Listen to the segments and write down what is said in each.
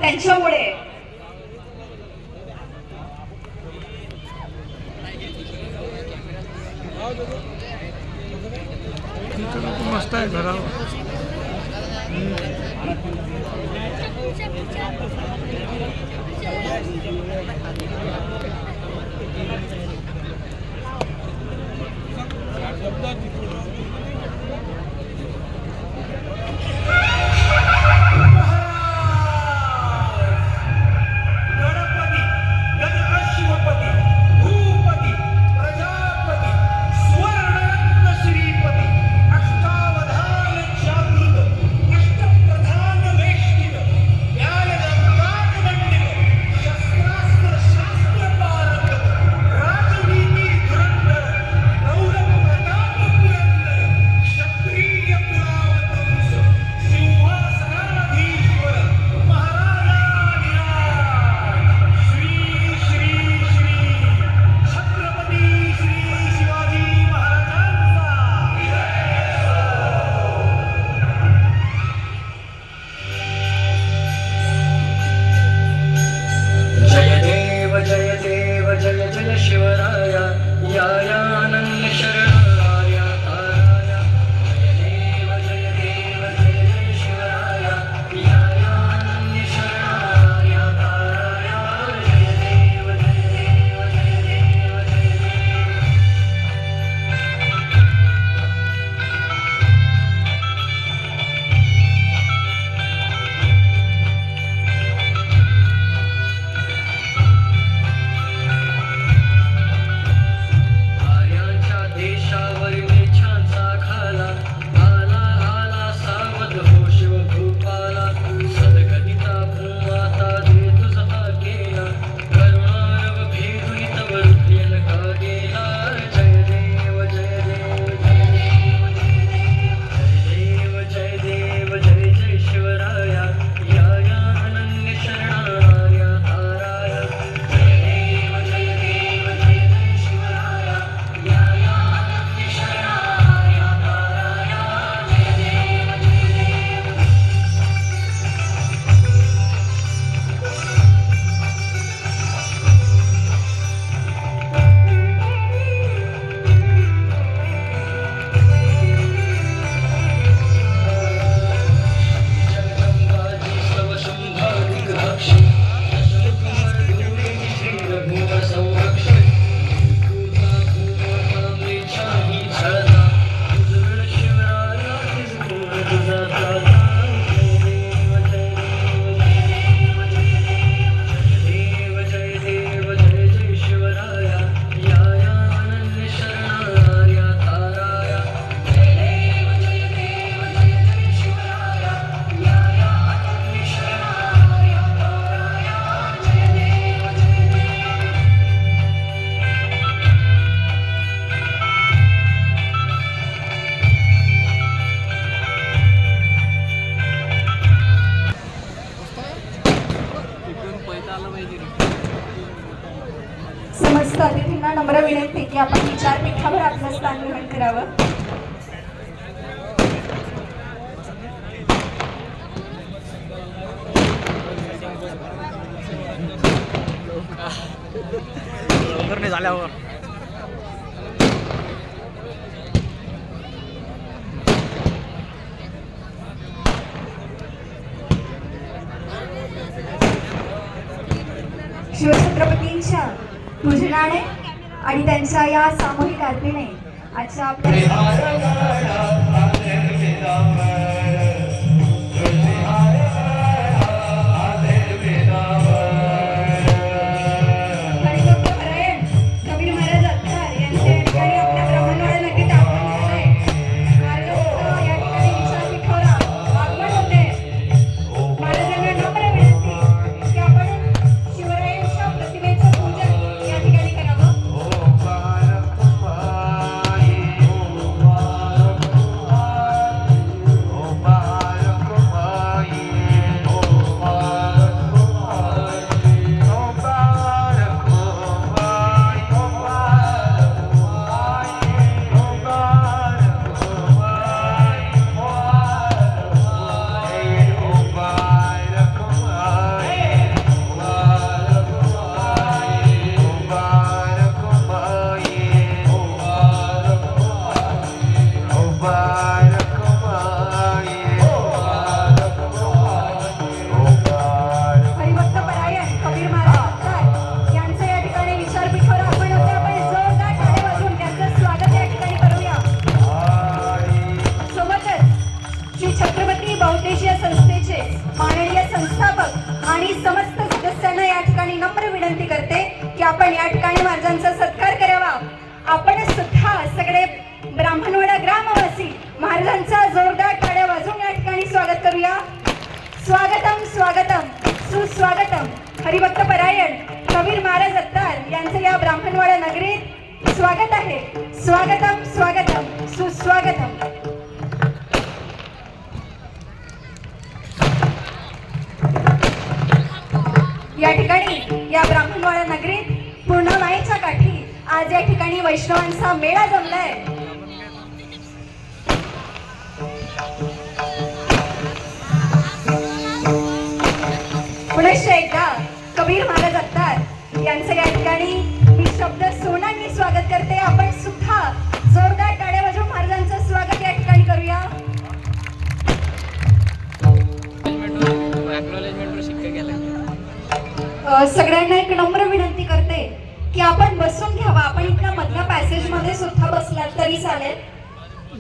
त्यांच्यामुळे. मस्त आहे घरावर. समस्त अतिथींना नम्र विनंती की आपण विचार पीठावर आपलं स्थान ग्रहण करावं. झाल्यावर शिवछत्रपतींच्या पूजनाने आणि त्यांच्या या सामूहिक आरतीने आजच्या आपल्या मी समस्त सदस्यांना या ठिकाणी नम्र विनंती करते की आपण या ठिकाणी महाराजांचा सत्कार करावा. आपण सुद्धा सगळे ब्राह्मणवाडा ग्रामवासी महाराजांचा जोरदार टाळ्या वाजवून या ठिकाणी स्वागत करूया. स्वागतम स्वागतम सुस्वागतम. हरिभक्त परायण कबीर महाराज अत्तार यांचं या ब्राह्मणवाडा नगरीत स्वागत आहे. स्वागतम स्वागतम सुस्वागतम. या ठिकाणी या ब्राह्मणवाडा नगरीत पूर्ण माईच्या काठी आज या ठिकाणी वैष्णवांचा मेळा जमलाय. पुनश्च एकदा कबीर महाराज अत्तार यांचं या ठिकाणी मी शब्द सोनांनी स्वागत करते. आपण सुद्धा जोरदार टाळ्या वाजवून महाराजांचं स्वागत या ठिकाणी करूया. सगळ्यांना एक नम्र विनंती करते की आपण बसून घ्यावा. आपण इथल्या मधल्या पॅसेज मध्ये सुद्धा बसलात तरी चालेल.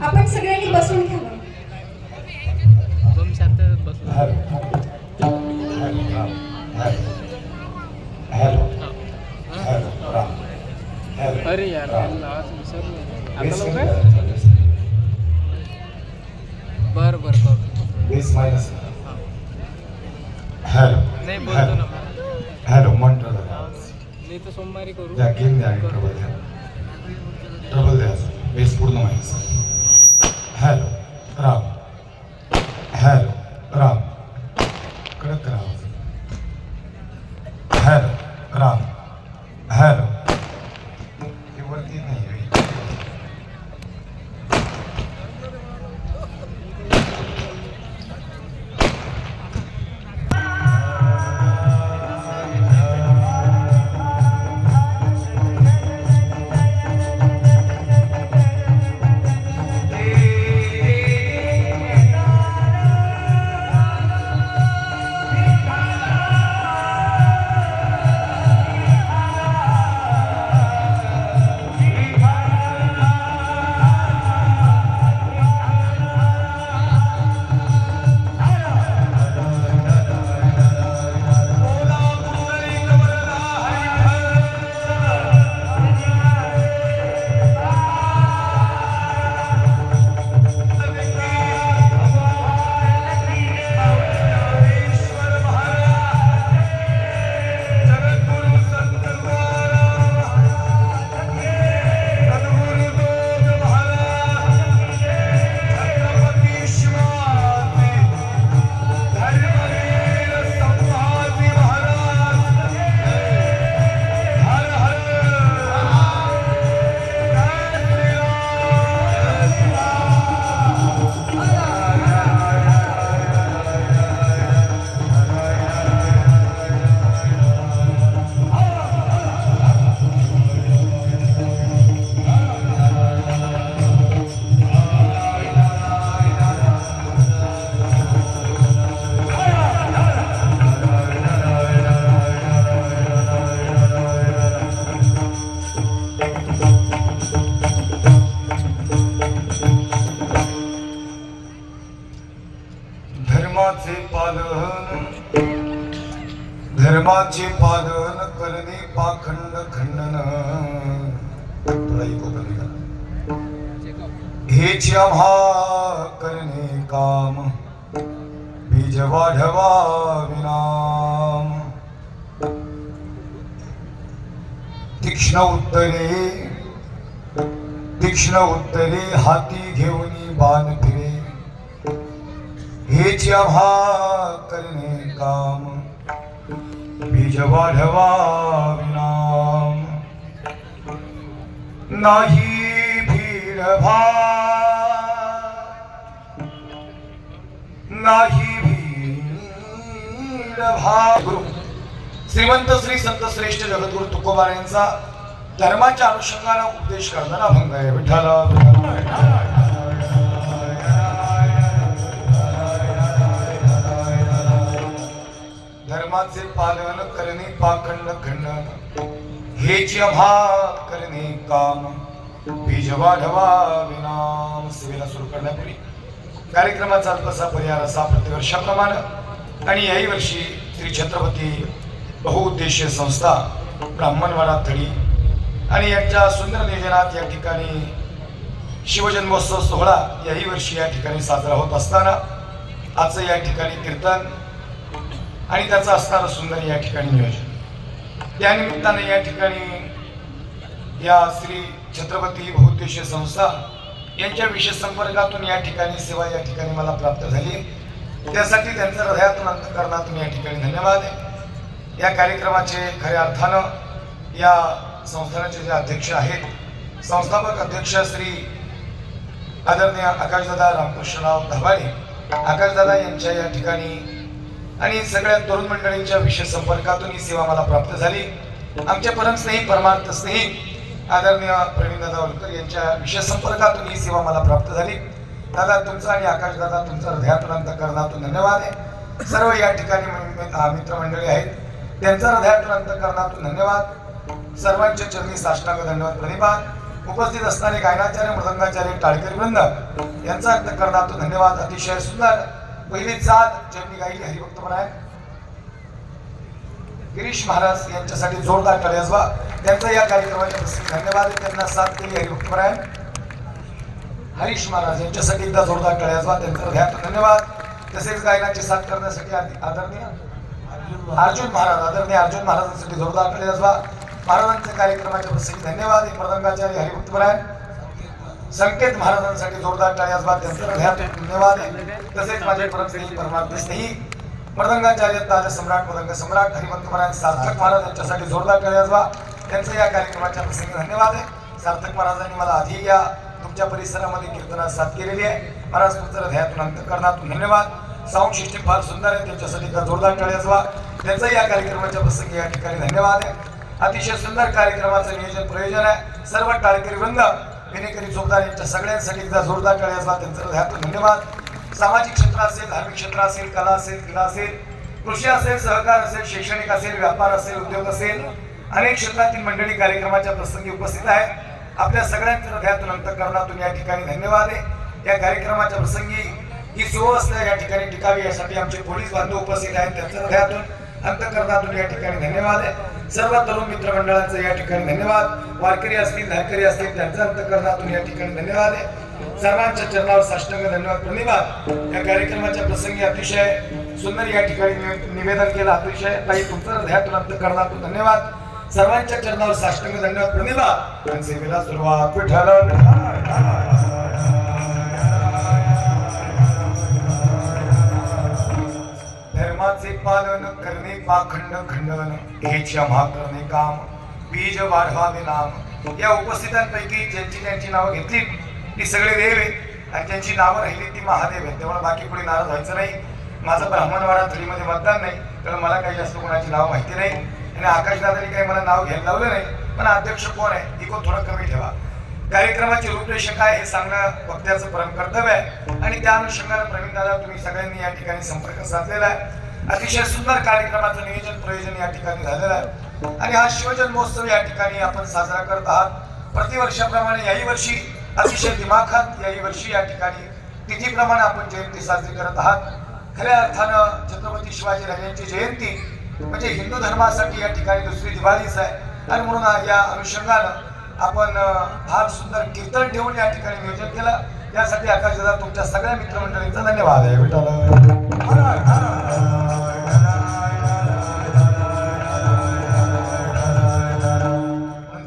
आपण सगळ्यांनी बसून घ्यावं. अरे यार बर बर नाही बोलतो ना. हॅलो म्हणतो मी तर सोमवारी करू. द्या गेम द्या ट्रबल द्या बेस पूर्ण माहिती. हॅलो राम हॅलो राम कडक राम हॅलो राम हॅलो ते वरती नाही धर्माचे पालन करणे पाखंड खंडन हेच आम्हा करणे काम बीज वाढवा विनाम. तीक्ष्ण उत्तरे हाती घेऊन बाण फिरे हेच आम्हा करणे काम बीज वाढवा विनाम. नाही भीड नाही भीड गुरु श्रीमंत श्री संत श्रेष्ठ जगद्गुरु तुकोबा यांचा धर्माच्या अनुषंगाने उपदेश करताना अभंग आहे. विठ्ठला धर्माचे पालन करणे पाखंड खंडन हेच आम्हा करणे काम बीज वाढवा विनाम. सेवेला सुरू करण्यापूर्वी कार्यक्रमाचा अल्पसा पर्याय असा प्रतिवर्षाप्रमाणे आणि याही वर्षी श्री छत्रपती बहुउद्देशीय संस्था ब्राह्मणवाडा थडी आणि यांच्या सुंदर नियोजनात या ठिकाणी शिवजन्मोत्सव सोहळा याही वर्षी या ठिकाणी साजरा होत असताना आजचं या ठिकाणी कीर्तन आणि त्याचं असणारं सुंदर या ठिकाणी नियोजन, त्या निमित्ताने या ठिकाणी या श्री छत्रपती बहुउद्देशीय संस्था यांच्या विशेष संपर्कातून या ठिकाणी सेवा या ठिकाणी मला प्राप्त झाली, त्यासाठी त्यांचं हृदयातून अंतःकरणातून या ठिकाणी धन्यवाद आहे। या कार्यक्रमाचे खऱ्या अर्थानं या संस्थानाचे जे अध्यक्ष आहेत, संस्थापक अध्यक्ष श्री आदरणीय आकाशदादा रामकृष्णराव धबाडे आकाशदादा यांच्या या ठिकाणी आणि सगळ्या तरुण मंडळींच्या विशेष संपर्कातून ही सेवा मला प्राप्त झाली। आमचे परमस्नेही परमार्थ स्नेही आदरणीय प्रवीणदादा होलकर यांच्या विशेष संपर्कातून ही सेवा मला प्राप्त झाली। दादा तुमचा आणि आकाशदादा तुमचा हृदयातून अंतःकरणातून धन्यवाद आहे। सर्व या ठिकाणी मित्रमंडळी आहेत, त्यांचा हृदयातून अंतःकरणातून धन्यवाद। सर्वांच्या चरणी साष्टांग धन्यवाद प्रणिपात। उपस्थित असणारे गायनाचार्य मृदंगाचार्य टाळकरी वृंद यांचा अंतःकरणातून धन्यवाद। अतिशय सुंदर पहिली साथ ज्यांनी गायली हरिभक्तपरायण गिरीश महाराज यांच्यासाठी जोरदार टाळ्या वाजवा। त्यांचा या कार्यक्रमाच्या प्रसंगी धन्यवाद। त्यांना साथ केली हरिभक्तपरायण हरीश महाराज यांच्यासाठी एकदा जोरदार टाळ्या वाजवा, त्यांचा हृदयातून धन्यवाद। तसेच गायनाची साथ करण्यासाठी आदरणीय अर्जुन महाराजांसाठी जोरदार टाळ्या वाजवा। महाराजांच्या कार्यक्रमाच्या प्रसंगी धन्यवाद। मृदंगाचार्य हरिभक्तपरायण संकेत महाराजांसाठी जोरदार टाळ्या वाजवा, त्यांचा हृदयातून धन्यवाद। तसेच माझे परमस्नेही परमार्थ स्नेही मृदंगाचार्य ताज सम्राट मृदंग सम्राट हरिभक्तपरायण सार्थक महाराज यांच्यासाठी जोरदार टाळ्या वाजवा, त्यांचा या कार्यक्रमाच्या प्रसंगी धन्यवाद आहे। सार्थक महाराजांनी मला आधी या तुमच्या परिसरामध्ये कीर्तनात साथ केलेली आहे। महाराज तुमचं हृदयातून अंतःकरणातून धन्यवाद। साऊंड सिस्टीम फार सुंदर आहे, त्यांच्यासाठी जोरदार टाळ्या वाजवा, त्यांचा या कार्यक्रमाच्या प्रसंगी या ठिकाणी धन्यवाद आहे। अतिशय सुंदर कार्यक्रमाचं नियोजन प्रयोजन आहे। सर्व टाळकरी वृंद विनेकरी जोरदार यांच्या सगळ्यांसाठी एकदा जोरदार टाळ्या वाजवा, त्यांचं हृदयातून धन्यवाद। सामाजिक क्षेत्र असेल, धार्मिक क्षेत्र असेल, कला असेल, क्रीडा असेल, कृषी असेल, सहकार असेल, शैक्षणिक असेल, व्यापार असेल, उद्योग असेल, अनेक क्षेत्रातील मंडळी कार्यक्रमाच्या प्रसंगी उपस्थित आहेत। आपल्या सगळ्यांच्या हृदयातून अंतःकरणातून या ठिकाणी धन्यवाद आहे। या कार्यक्रमाच्या प्रसंगी ही सुव्यवस्था या ठिकाणी टिकावी यासाठी आमचे पोलीस बांधव उपस्थित आहेत, त्यांच्या हृदयातून अंतःकरणातून या ठिकाणी धन्यवाद आहे। सर्व तरुण मित्रमंडळांचं या ठिकाणी धन्यवाद। वारकरी असतील, धारकरी असतील, त्यांच्या अंतःकरणातून या ठिकाणी धन्यवाद आहे। सर्वांच्या चरणावर साष्टांग धन्यवाद प्रणिपात। या कार्यक्रमाच्या प्रसंगी अतिशय सुंदर या ठिकाणी निवेदन केलं, अतिशय ताई तुमचं हृदयातून अंतःकरणातून धन्यवाद। सर्वांच्या चरणावर साष्टांग धन्यवाद प्रणिपात। आणि सेवेला सुरुवात विठ्ठल धर्माचे पालन करणे पाखंड खंडन हे क्षमा करणे काम बीज वाढवावे नाम। या उपस्थितांपैकी ज्यांची नावं घेतली ती सगळे देव आहेत आणि ज्यांची नावं राहिली ती महादेव आहेत, त्यामुळे बाकी कोणी नाराज व्हायचं नाही। माझं ब्राह्मणवाडा थडीमध्ये मतदान नाही, कारण मला काही जास्त कोणाची नावं माहिती नाही आणि आकाशदादांनी काही मला नाव घ्यायला लावलं नाही, पण अध्यक्ष कोण आहे इको थोडं कमी ठेवा। कार्यक्रमाची रूपरेषा काय हे सांगणं वक्त्याचं परम कर्तव्य आहे आणि त्या अनुषंगाने प्रवीणदादा तुम्ही सगळ्यांनी या ठिकाणी संपर्क साधलेला आहे। अतिशय सुंदर कार्यक्रमाचं नियोजन प्रयोजन या ठिकाणी झालेलं आहे आणि हा शिवजन्मोत्सव या ठिकाणी आपण साजरा करत आहात। प्रतिवर्षाप्रमाणे याही वर्षी अतिशय दिमाखात याही वर्षी या ठिकाणी तिथीप्रमाणे आपण जयंती साजरी करत आहात। खऱ्या अर्थानं छत्रपती शिवाजी राजांची जयंती म्हणजे हिंदू धर्मासाठी या ठिकाणी दुसरी दिवाळीच आहे आणि म्हणून या अनुषंगानं आपण फार सुंदर कीर्तन ठेवून या ठिकाणी नियोजन केलं। त्यासाठी आकाशदादा तुमच्या सगळ्या मित्रमंडळींचा धन्यवाद आहे। विठ्ठल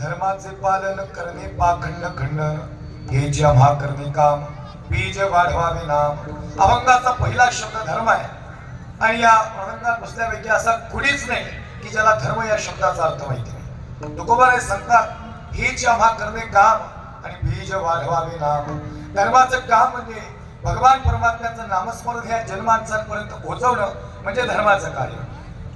धर्माचे पालन करणे पाखंड खंडन हे क्षमा करणे काम बीज वाढवावे नाम। अभंगाचा पहिला शब्द धर्म आहे आणि या अभंगात बसल्यापैकी असा कुणीच नाही की ज्याला धर्म या शब्दाचा अर्थ माहिती नाही। तुकोबाराय सांगतात हे क्षमा करणे काम आणि बीज वाढवावे नाम। धर्माचं काम म्हणजे भगवान परमात्म्याचं नामस्मरण ह्या जन्मांचांपर्यंत पोहोचवणं म्हणजे धर्माचं कार्य।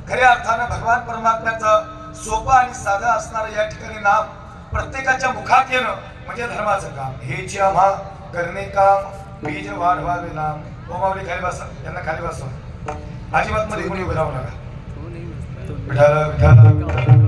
खऱ्या अर्थानं भगवान परमात्म्याचं सोपं आणि साधं असणारं या ठिकाणी नाम प्रत्येकाच्या मुखात येणं म्हणजे धर्माचं काम। हे क्षमा करणे काम बीज वाढवावे नाम। ओमावली खाली बसा, यांना खाली बसवा, अजिबात मध्ये कोणी उभं राहू नका। विठ्ठल विठ्ठल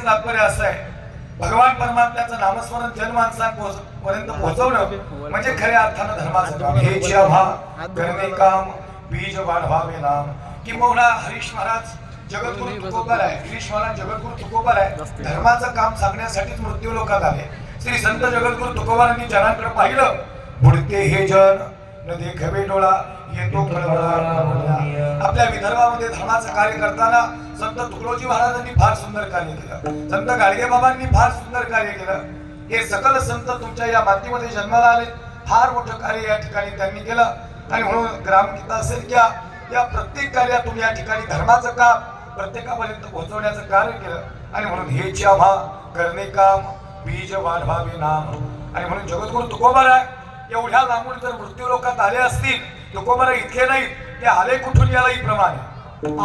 तात्पर्य असं आहे, भगवान परमात्म्याचं नामस्मरण जनमानसांपर्यंत पोहोचवणं म्हणजे खऱ्या अर्थानं धर्माचं काम. हे जे आभा करणे काम बीज वाढवावे नाम. किंबहुना हरीश महाराज जगद्गुरु तुकोबार आहे, गिरीश महाराज जगद्गुरु तुकोबार आहे, धर्माचं काम सांगण्यासाठीच मृत्यू लोकात आले. श्री संत जगद्गुरु तुकोबारांनी जनांकडे पाहिलं, बुडते हे जन न देखवे डोळा येतो कळवळा. आपल्या विदर्भामध्ये धर्माचं कार्य करताना संत तुकडोजी महाराजांनी फार सुंदर कार्य केलं, संत गाडगे बाबांनी फार सुंदर कार्य केलं. हे सकल संत तुमच्या या मातीमध्ये जन्माला आले, फार मोठं कार्य या ठिकाणी त्यांनी केलं. आणि म्हणून ग्रामगीता असेल किंवा या प्रत्येक कार्यात तुम्ही या ठिकाणी धर्माचं काम प्रत्येकापर्यंत पोहोचवण्याचं कार्य केलं. आणि म्हणून हे आम्हा करणे काम बीज वाढवावे नाम. आणि म्हणून जगद्गुरु तुकोबारा एवढ्या लांबून जर मृत्यू लोकात आले असतील, तुकोबारा इतके नाहीत, ते आले कुठून याला ही प्रमाणे.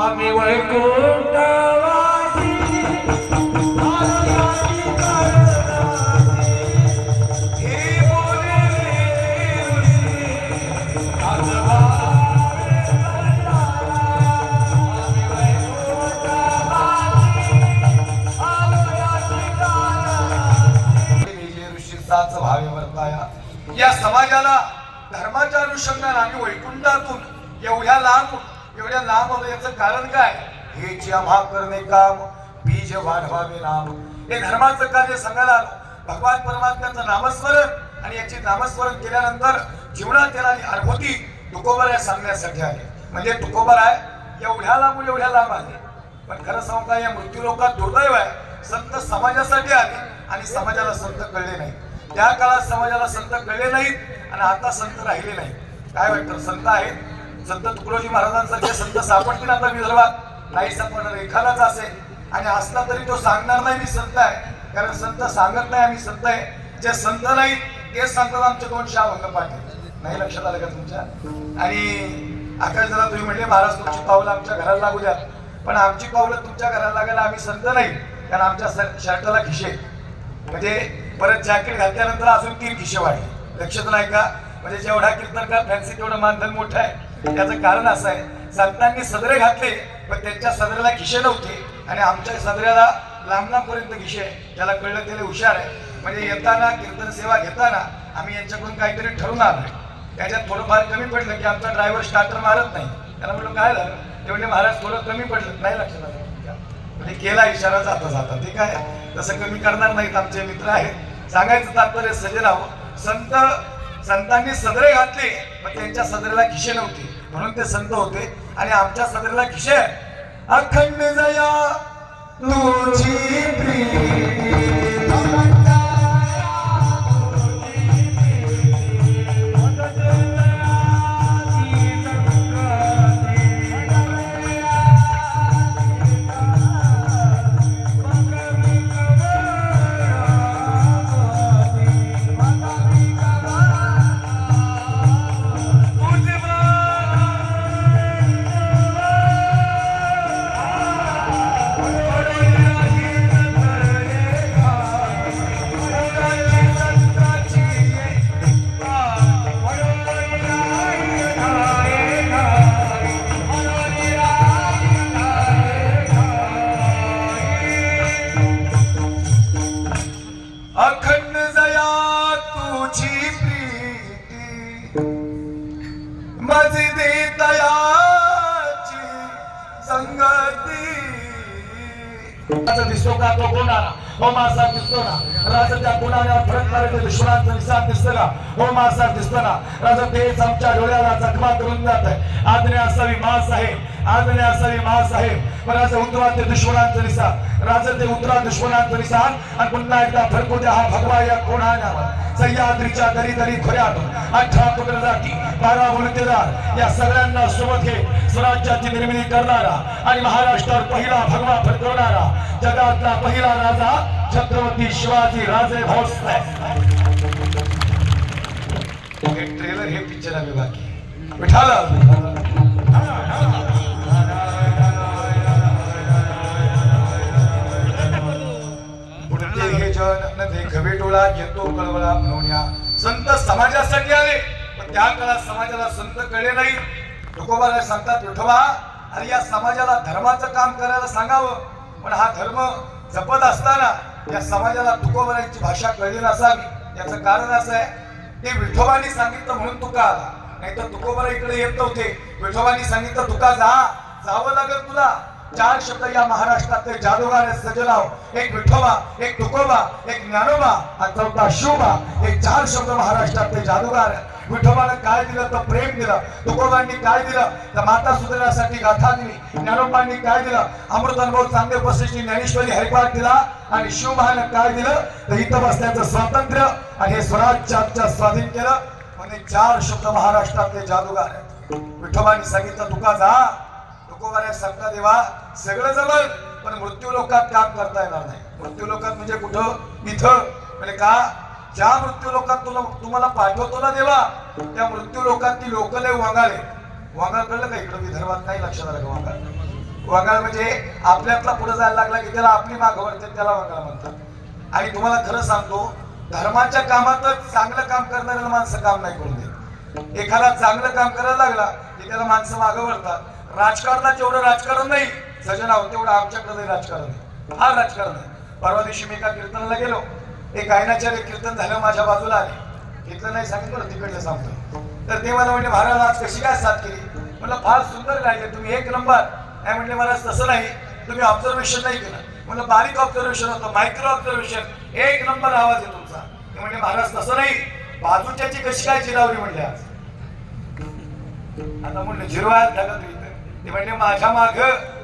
आम्ही वैकुंठवासी भावे वर्ताया. या समाजाला धर्माच्या अनुषंगाने आम्ही वैकुंठातून एवढ्या लांब आलो, याचं कारण काय? हे जे आम्हा करणे काम बीज वाढवावे नाम. हे धर्माचं कार्य सांगायला आलो. भगवान परमात्म्याचं नामस्मरण आणि याची नामस्मरण केल्यानंतर जीवनात येणारी अनुभूती तुकोबारा सांगण्यासाठी आले. म्हणजे तुकोबारा एवढ्या लांब आले. पण खरं सांगू का, या मृत्यू लोकात दुर्दैव आहे, संत समाजासाठी आले आणि समाजाला संत कळले नाही. त्या काळात समाजाला संत कळले नाहीत आणि आता संत राहिले नाही. काय वाटतं, संत आहेत, संत तुकडोजी महाराजांसारखे संत सापडतील आता विदर्भात? नाही सापडणार. एखादाच असेल आणि असला तरी तो सांगणार नाही मी संत आहे, कारण संत सांगत नाही आम्ही संत आहे. जे संत नाहीत तेच सांगतात आमचे 2 शाहभंग पाटील. नाही लक्षात आलं का तुमच्या? आणि आकाश जरा तुम्ही म्हणले महाराज तुमची पावलं आमच्या घराला लागू द्या, पण आमची पावलं तुमच्या घराला लागायला आम्ही संत नाही, कारण आमच्या शर्टाला खिशे, म्हणजे परत जॅकेट घातल्यानंतर अजून 3 खिशे वाढले. लक्षात नाही का? म्हणजे जेवढा कीर्तनकार फॅन्सी तेवढं मानधन मोठं आहे. त्याचं कारण असं आहे, संतांनी सदरे घातले पण त्यांच्या सदऱ्याला खिशे नव्हते आणि आमच्या सदऱ्याला लांबपर्यंत खिशे आहे. त्याला कळलं त्याला हुशार आहे. म्हणजे येताना कीर्तन सेवा घेताना आम्ही यांच्याकडून काहीतरी ठरवून आलोय. त्याच्यात थोडंफार कमी पडलं की आमचा ड्रायव्हर स्टार्टर मारत नाही. त्याला म्हटलं काय झालं, ते म्हणजे महाराज थोडं कमी पडलं. नाही लक्षात आलं म्हणजे केला इशारा जाता ते काय तसं कमी करणार नाहीत, आमचे मित्र आहेत. सांगायचं तात्पर्य सजराव, संतांनी सदरे घातले पण त्यांच्या सदरेला खिशे नव्हते म्हणून ते संत होते. आणि आमच्या सदरेला खिशे. अखंड जया तुझी प्रीती दिसतो का तो गुणारा हो मासा दिसतो ना राजा. त्या गुणाला फरक करायचं दुश्मनाचा निशाण दिसतो का हो मासा दिसतो ना राजा. तेच आमच्या डोळ्याला जखमा करून जात आहे. आदने असावी मास आहे, आदने असावी मास आहे. पण राजा उतरा ते दुश्मनाचं निशाण, राजा ते उतरा दुश्मनाचं निशाण. आणि पुन्हा एकदा फरकू द्या हा भगवा या कोणावर. सह्याद्रीच्या दरी दरी खोऱ्यातून 18 पकडजाती 12 वृत्तेदार या सगळ्यांना सोबत घे. स्वराज्याची निर्मिती करणारा आणि महाराष्ट्रावर पहिला भगवा फडकवणारा जगातला पहिला राजा छत्रपती शिवाजी राजे भोसले. हे ट्रेलर हे पिक्चर आम्ही बाकी विठाला हे जन न देखवे डोळा येतो कळवळा म्हणूया. संत समाजासाठी आले पण त्या काळात समाजाला संत कळले नाही. तुकोबारा सांगतात विठोबा अरे या समाजाला धर्माचं काम करायला सांगावं, पण हा धर्म जपत असताना या समाजाला तुकोबराची भाषा कळली नसावी याचं कारण असं आहे ते विठोबानी सांगितलं म्हणून तुका आला, नाही तर तुकोबरा इकडे येत नव्हते. विठोबानी सांगितलं तुका जावं लागेल तुला. 4 शब्द या महाराष्ट्रातले जादूगार सजनाव, एक विठोबा, एक तुकोबा, एक ज्ञानोबा आणि चौथा शिवबा. हे 4 शब्द महाराष्ट्रातले जादूगार. विठोबानं काय दिलं तर प्रेम दिलं, तुकोबांनी काय दिलं तर माता सुधारण्यासाठी गाथा दिली, ज्ञानोबांनी काय दिलं अमृत अनुभव चांगले उपस्थिती ज्ञानेश्वरी हरिपाठ दिला, आणि शिवबानं काय दिलं तर इथं बसण्याचं स्वातंत्र्य आणि हे स्वराज्याच्या स्वाधीन केलं. म्हणजे 4 शब्द महाराष्ट्रातले जादूगार आहेत. विठोबांनी सांगितलं तुका जा, तुकोबाने सांगता देवा सगळं जमल पण मृत्यू लोकात काम करता येणार नाही. मृत्यू लोकात म्हणजे कुठं इथं म्हणजे का ज्या मृत्यू लोकात तुम्हाला पाठवतो ना देवा त्या मृत्यू लोकातली लोक लय वांगाळे. वांगाळ कळलं का इकडं विदर्भात नाही लक्षात आलं का वांगाळ? वांगाळ म्हणजे आपल्यातला पुढे जायला लागला की त्याला आपली मागं वळते त्याला वांगाळ म्हणतात. आणि तुम्हाला खरं सांगतो धर्माच्या कामातच चांगलं काम करणाऱ्याला माणसं काम नाही करून देत. एखादा चांगलं काम करायला लागला की त्याला माणसं मागं वळतात. राजकारणात जेवढं राजकारण नाही सजनाव तेवढं आमच्याकडे राजकारण आहे. हा राजकारण आहे. परवा दिवशी मी एका कीर्तनाला गेलो, एक गायनाचार्य कीर्तन झालं माझ्या बाजूला आले. इथलं नाही सांगितलं तिकडलं सांगतो. तर ते मला म्हणजे महाराज आज कशी काय साथ केली? म्हणलं फार सुंदर गायले तुम्ही, 1 नंबर. नाही म्हणले महाराज तसं नाही, तुम्ही ऑब्झर्वेशन नाही केलं. म्हणलं बारीक ऑब्झर्वेशन होतं, मायक्रो ऑब्झर्वेशन, 1 नंबर आवाज आहे तुमचा. ते म्हणजे महाराज तसं नाही, बाजूच्याची कशी काय चिरावली म्हणले आज. आता म्हणलं जिरवायला ढगत इथं. ते म्हणजे माझ्या माग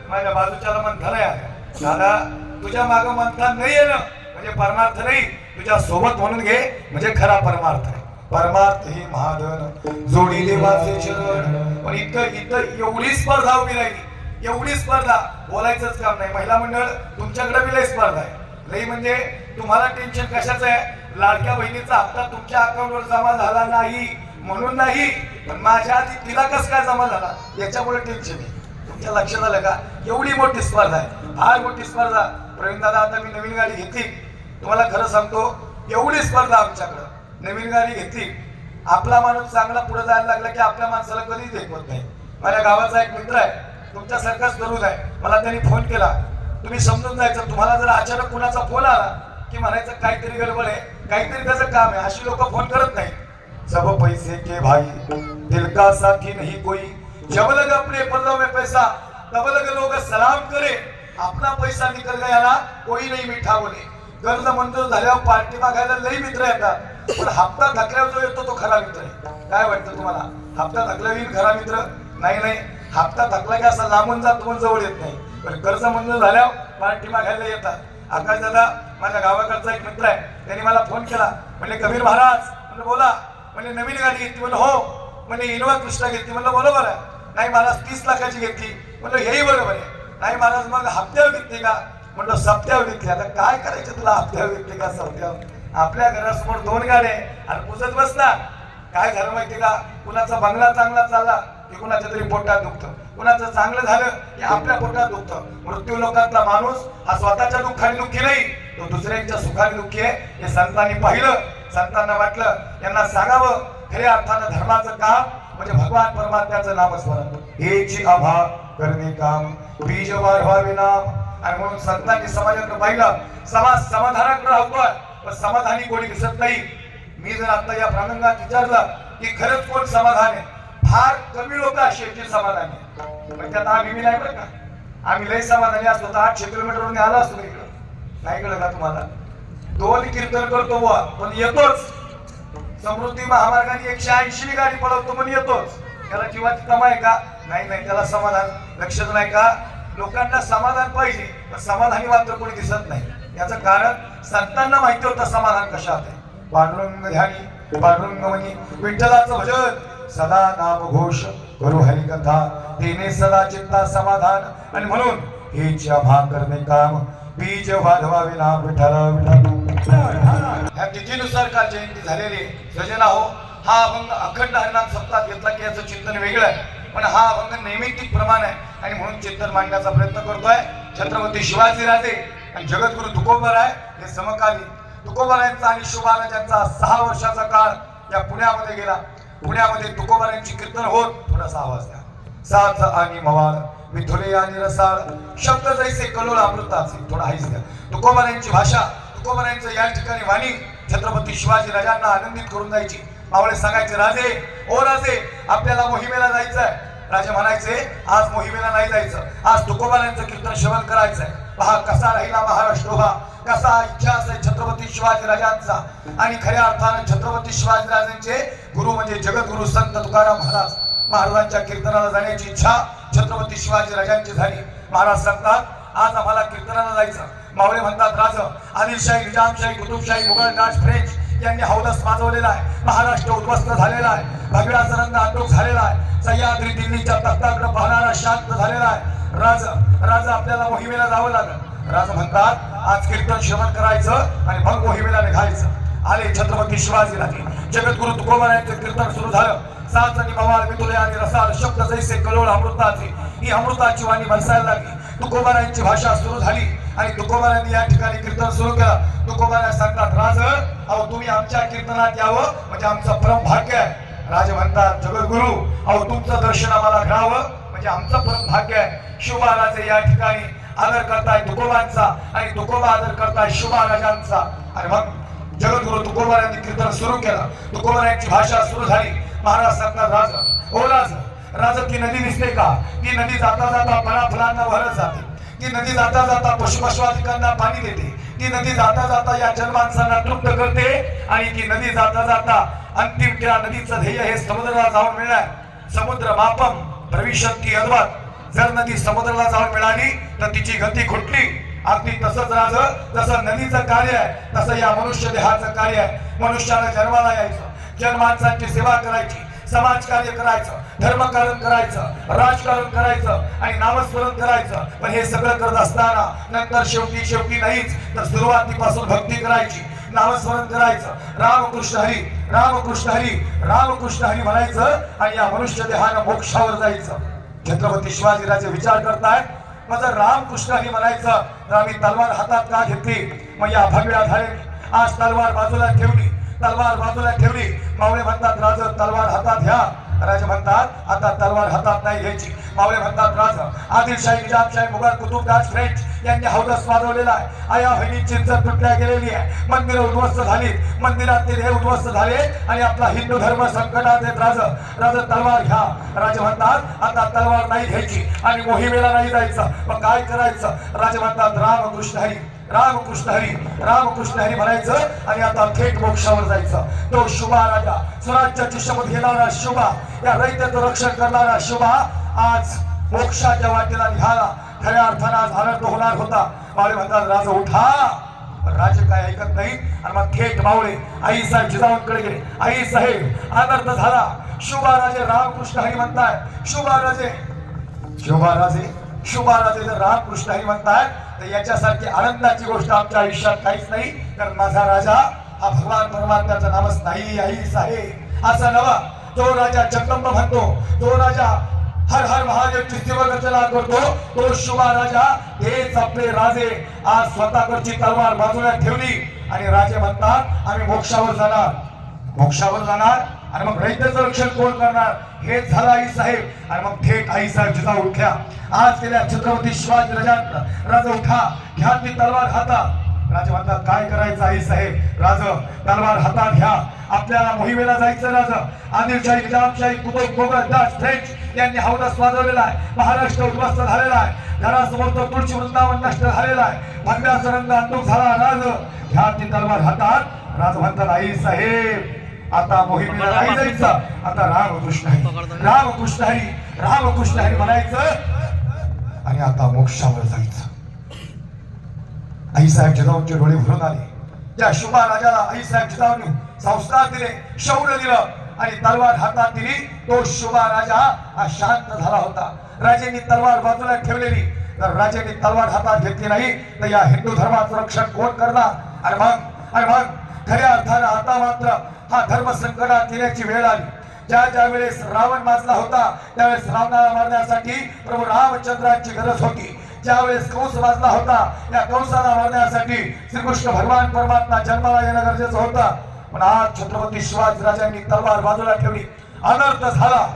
माझ्या बाजूच्याला मंथन आहे. दादा तुझ्या माग मंथन नाही आहे ना म्हणजे परमार्थ नाही, तुझ्या सोबत म्हणून घे म्हणजे खरा परमार्थ आहे. परमार्थ ही महाधन जोडी देवाचे चरण. पण इथं एवढी स्पर्धा उभी राहिली, एवढी स्पर्धा बोलायचंच काम नाही. महिला मंडळ तुमच्याकडे बी लई स्पर्धा आहे. लई म्हणजे तुम्हाला टेन्शन कशाचं आहे? लाडक्या बहिणीचा हप्ता तुमच्या अकाउंटवर जमा झाला नाही म्हणून नाही, पण माझ्या आधी तिला कसं काय जमा झाला याच्यामुळे टेन्शन आहे. तुमच्या लक्षात आलं का? एवढी मोठी स्पर्धा आहे, फार मोठी स्पर्धा. प्रवीण दादा आता मी नवीन गाडी घेतली, तुम्हाला खरं सांगतो एवढी स्पर्धा आमच्याकडं. नवीन गाडी घेतली, आपला माणूस चांगला पुढे जायला लागला की आपल्या माणसाला कधीच देखवत नाही. माझ्या गावाचा एक मित्र आहे, तुमच्यासारखाच तरुण आहे. मला त्यांनी फोन केला, तुम्ही समजून जायचं तुम्हाला जर अचानक कुणाचा फोन आला की म्हणायचं काहीतरी गडबड आहे, काहीतरी त्याचं काम आहे. अशी लोक फोन करत नाही. सब पैसे के भाई दिल का साथी नहीं कोई, जब लग अपने पल्लों में पैसा तब लग लोग सलाम करे, अपना पैसा निकल गया ना कोई नहीं मीठा बोले. कर्ज मंजूर झाल्यावर पार्टी मागायला लई मित्र येतात, पण हप्ता थकल्यावर जो येतो तो खरा मित्र आहे. काय वाटतं तुम्हाला? हप्ता थकला येईल खरा मित्र? नाही, हप्ता थकला की असं लांबून जात पण जवळ येत नाही. पण कर्ज मंजूर झाल्यावर पार्टी मागायला येतात. आकाश दादा माझ्या गावाकडचा एक मित्र आहे, त्यांनी मला फोन केला. म्हणले कबीर महाराज, म्हणलं बोला. म्हणजे नवीन गाडी घेतली? म्हणलं हो. म्हणजे इनोवा क्रिस्टा घेतली? म्हणलं बरोबर आहे. नाही महाराज 30 लाखाची घेतली. म्हणलं हेही बरोबर आहे. नाही महाराज मग हप्त्यावर घेतली का? म्हणलं सप्त्यावर घेतली. आता काय करायचं तुला, हप्त्यावर घेतली का सप्त्यावर? आपल्या घरासमोर 2 गाड्या आणि पुसत बसला. काय झालं माहिती का? कुणाचा बंगला चांगला चालला की कुणाच्या तरी पोटात दुखतं, कुणाचं चांगलं झालं की आपल्या पोटात दुखतं. मृत्यू लोकातला माणूस हा स्वतःच्या दुःखाने दुःखी नाही, तो दुसऱ्यांच्या सुखाने दुःखी आहे. हे संतांनी पाहिलं. संतांना वाटलं यांना सांगावं खऱ्या अर्थानं धर्माचं काम म्हणजे भगवान परमात्म्याचं नामस्मरण. हेची आभा करणे काम बीज वाढवावे नाम. आणि म्हणून संतांनी समाजाकडे पाहिलं. समाज समाधानाकडे राहतोय पण समाधानी कोणी दिसत नाही. मी जर आता या प्रांगणात विचारलं की खरंच कोण समाधान आहे, फार कमी लोक अशी आहेत जी समाधानी आहे. पण त्यात आम्ही नाही बरं का. आम्ही लय समाधानी असतो तर 800 किलोमीटरवरून आला असतो इकडं. नाही कळलं का तुम्हाला? 2 कीर्तन करतो बुवा पण येतोच. समृद्धी महामार्गाने 180 गाडी पळवतो पण येतोच. त्याला जीवाची तमा आहे का? नाही, त्याला समाधान. लक्षात नाही का? लोकांना समाधान पाहिजे पण समाधानी मात्र कोणी दिसत नाही. याचं कारण संतांना माहिती होतं समाधान कशात आहे. पांडुरंग ध्यानी पांडुरंग म्हणी विठ्ठलाचं भजन सदा नाम घोष करू हरिकथा तेने सदा चित्ता समाधान. आणि म्हणून हेच आभा करणे काम बीज वाढवावे नाम विठ्ठल विठ्ठल. ह्या तिथीनुसार काल जयंती झालेली सजना हो. हा अभंग अखंड हरिनाम सप्ताहात घेतला की याचं चिंतन वेगळं आहे, पण हा अभंग नैमित्तिक प्रमाण आहे आणि म्हणून चिंतन मांडण्याचा प्रयत्न करतोय. छत्रपती शिवाजीराजे आणि जगद्गुरु तुकोबराय हे समकालीन. तुकोबरायांचा आणि शिवबालाजींचा 6 वर्षाचा काळ या पुण्यामध्ये गेला. पुण्यामध्ये तुकोबरायांची कीर्तन होत. थोडासा आवाज द्या. साथ आणि मवाळ मिथुले आणि रसाळ शब्द जैसे कलोळ अमृताचे. थोडा हाईस द्या. तुकोबारायांची भाषा, तुकोबारायांचं या ठिकाणी वाणी छत्रपती शिवाजी राजांना आनंदित करून जायची. मावळे सांगायचे, राजे ओ राजे आपल्याला मोहिमेला जायचंय. राजे म्हणायचे, आज मोहिमेला नाही जायचं, आज तुकोबारायांचं कीर्तन श्रवण करायचंय. पहा कसा राहिला महाराष्ट्र उभा, कसा इतिहास आहे छत्रपती शिवाजी राजांचा. आणि खऱ्या अर्थानं छत्रपती शिवाजी राजांचे गुरु म्हणजे जगद्गुरु संत तुकाराम महाराजांच्या कीर्तनाला जाण्याची इच्छा छत्रपती शिवाजी राजांची झाली. महाराज सांगतात, आज आम्हाला कीर्तनाला जायचं. मावळे म्हणतात, राज आदिलशाही, निजामशाही, कुतुबशाही, मुघल राज, फ्रेंच यांनी हौलस माजवलेला आहे. महाराष्ट्र उद्ध्वस्त झालेला आहे. भगव्याचा रंग आटोक झालेला आहे. सह्याद्री दिल्लीच्या तख्ताकडे पाहणारा शांत झालेला आहे. राज आपल्याला मोहिमेला जावं लागलं. राज म्हणतात, आज कीर्तन श्रवण करायचं आणि मग मोहिमेला निघायचं. आले छत्रपती शिवाजी राजे. जगद्गुरु तुकोबारायांचं कीर्तन सुरू झालं. साथ आणि मवाळ मिथुले आणि रसाळ शब्द जैसे कलोळ अमृताचे. ही अमृताची वाणी बरसायला लागली. तुकोबारायांची भाषा सुरू झाली आणि तुकोबारायांनी या ठिकाणी कीर्तन सुरू केलं. तुकोबाराय सांगतात, राज अहो तुम्ही आमच्या कीर्तनात यावं म्हणजे आमचं परम भाग्य आहे. राजे म्हणतात, जगद्गुरु अहो तुमचं दर्शन आम्हाला घ्यावं म्हणजे आमचं परम भाग्य आहे. शिवबाराजे या ठिकाणी आदर करताय तुकोबांचा आणि तुकोबा आदर करताय शिवबाराजांचा. आणि मग जगद्गुरु तुकोबारायांनी कीर्तन सुरू केलं. तुकोबारायांची भाषा सुरू झाली. महाराज सांगतात, राज ओ राज ती नदी दिसते का? ती नदी जाता जाता फळा फुलांना भरत जाते. ती नदी जाता जाता पशुपशवाधिकांना पाणी देते. ती नदी जाता जाता या जलमानसांना तृप्त करते. आणि ती नदी जाता जाता अंतिम त्या नदीचं ध्येय हे समुद्राला जाऊन मिळणार. समुद्र मापम भविष्यती अद्वत. जर नदी समुद्राला जाऊन मिळाली तर तिची गती खुंटली. अगदी तसंच राज जसं नदीचं कार्य आहे तसं या मनुष्य देहाचं कार्य आहे. मनुष्याला जन्माला यायचं, जन्मांसांची सेवा करायची, समाजकार्य करायचं, धर्मकारण करायचं, राजकारण करायचं आणि नामस्मरण करायचं. पण हे सगळं करत असताना नंतर शेवटी नाहीच तर सुरुवातीपासून भक्ती करायची, नामस्मरण करायचं, रामकृष्ण हरी रामकृष्ण हरी रामकृष्ण हरी म्हणायचं आणि या मनुष्य देहानं मोक्षावर जायचं. छत्रपती शिवाजी राजे विचार करतायत, मग जर रामकृष्ण हरी म्हणायचं तर आम्ही तलवार हातात का घेतली? मग या भगव्या धारेने आज तलवार बाजूला ठेवली. मावळे म्हणतात, राज तलवार हातात घ्या. राजे म्हणतात, आता तलवार हातात नाही घ्यायची. मावळे म्हणतात, राज आदिलशाही, निजामशाही, मुघल, कुतुबशाही, फ्रेंच यांनी हौदस वाजवलेला आहे. आया बहिणींची इज्जत तुटल्या गेलेली आहे. मंदिरं उद्ध्वस्त झाली, मंदिरातील हे उद्ध्वस्त झाले आणि आपला हिंदू धर्म संकटात येत. राज तलवार घ्या. राजे म्हणतात, आता तलवार नाही घ्यायची आणि मोहिमेला नाही जायचं. मग काय करायचं? राजे म्हणतात, रामकृष्ण हरी रामकृष्ण हरी रामकृष्ण हरी म्हणायचं आणि आता थेट मोक्षावर जायचं. तो शुभा राजा, स्वराज्याची शपथ घेणारा शुभा, या रयतेचं रक्षण करणारा शुभा आज मोक्षाच्या वाटेला निघाला. खऱ्या अर्थानं आज आनंद होणार होता. मावळे म्हणतात, राज उठा. राजे काय ऐकत नाही आणि मग थेट मावळे आई साहेब जिजाऊंकडे गेले. आई साहेब आनंद झाला. शुभा राजे रामकृष्ण हरी म्हणताय. शुभा राजे जर रामकृष्ण हरी म्हणताय तर याच्यासारखी आनंदाची गोष्ट आमच्या आयुष्यात काहीच नाही. कारण माझा राजा हा भगवान परमात्म्याचं नामच नाही. आई साहेब असं नवा. तो राजा जगदंब म्हणतो, तो राजा हर हर महादेवची सेवकरचना करतो, तो शुभा राजा हेच आपले राजे. आज स्वतःकडची तलवार बाजूला ठेवली आणि राजे म्हणतात, आम्ही मोक्षावर जाणार आणि मग रयतेचं रक्षण कोण करणार? हेच झालं आई साहेब. आणि मग थेट आई साहेब जिजाऊ उठल्या. आज गेल्या छत्रपती शिवाजी राजा उठा, घ्या ती तलवार हातात. राजे म्हणतात, काय करायचं आई साहेब? राज तलवार हातात घ्या, आपल्याला मोहिमेला जायचं. राज आदिलशाही, निजामशाही, कुतुब, मुघल, दास, फ्रेंच यांनी हौदस वाजवलेला आहे. महाराष्ट्र उद्ध्वस्त झालेला आहे. घरासमोरचं तुळशी वृंदावन नष्ट झालेला आहे. भगव्याचा रंग अंतुक झाला. राज घ्या ती तलवार हातात. राज म्हणतात, आई साहेब आता मोहिमेला नाही जायचं, आता रामकृष्ण हरी म्हणायचं आणि आता मोक्षावर जायचं. आई साहेब जिजाऊंचे डोळे भरून आले. त्या शुभा राजाला आई साहेब जिजाऊंनी संस्कार दिले, शौर्य दिलं आणि तलवार हातात दिली. तो शुभा राजा हा शांत झाला होता. राजांनी तलवार बाजूला ठेवलेली. तर राजांनी तलवार हातात घेतली नाही तर या हिंदू धर्माचं रक्षण कोण करणार? आणि मग खऱ्या अर्थानं आता मात्र हा धर्म संकटात येण्याची वेळ आली. ज्या वेळेस रावण माजला होता त्यावेळेस रावणाला मारण्यासाठी प्रभू रामचंद्राची गरज होती. ज्यावेळेस कंस वाजला होता त्या कंसाला मारण्यासाठी श्रीकृष्ण भगवान परमात्मा जन्माला येणं गरजेचं होतं. पण आज छत्रपती शिवाजी राजांनी तलवार बाजूला ठेवली. अनर्थ झाला.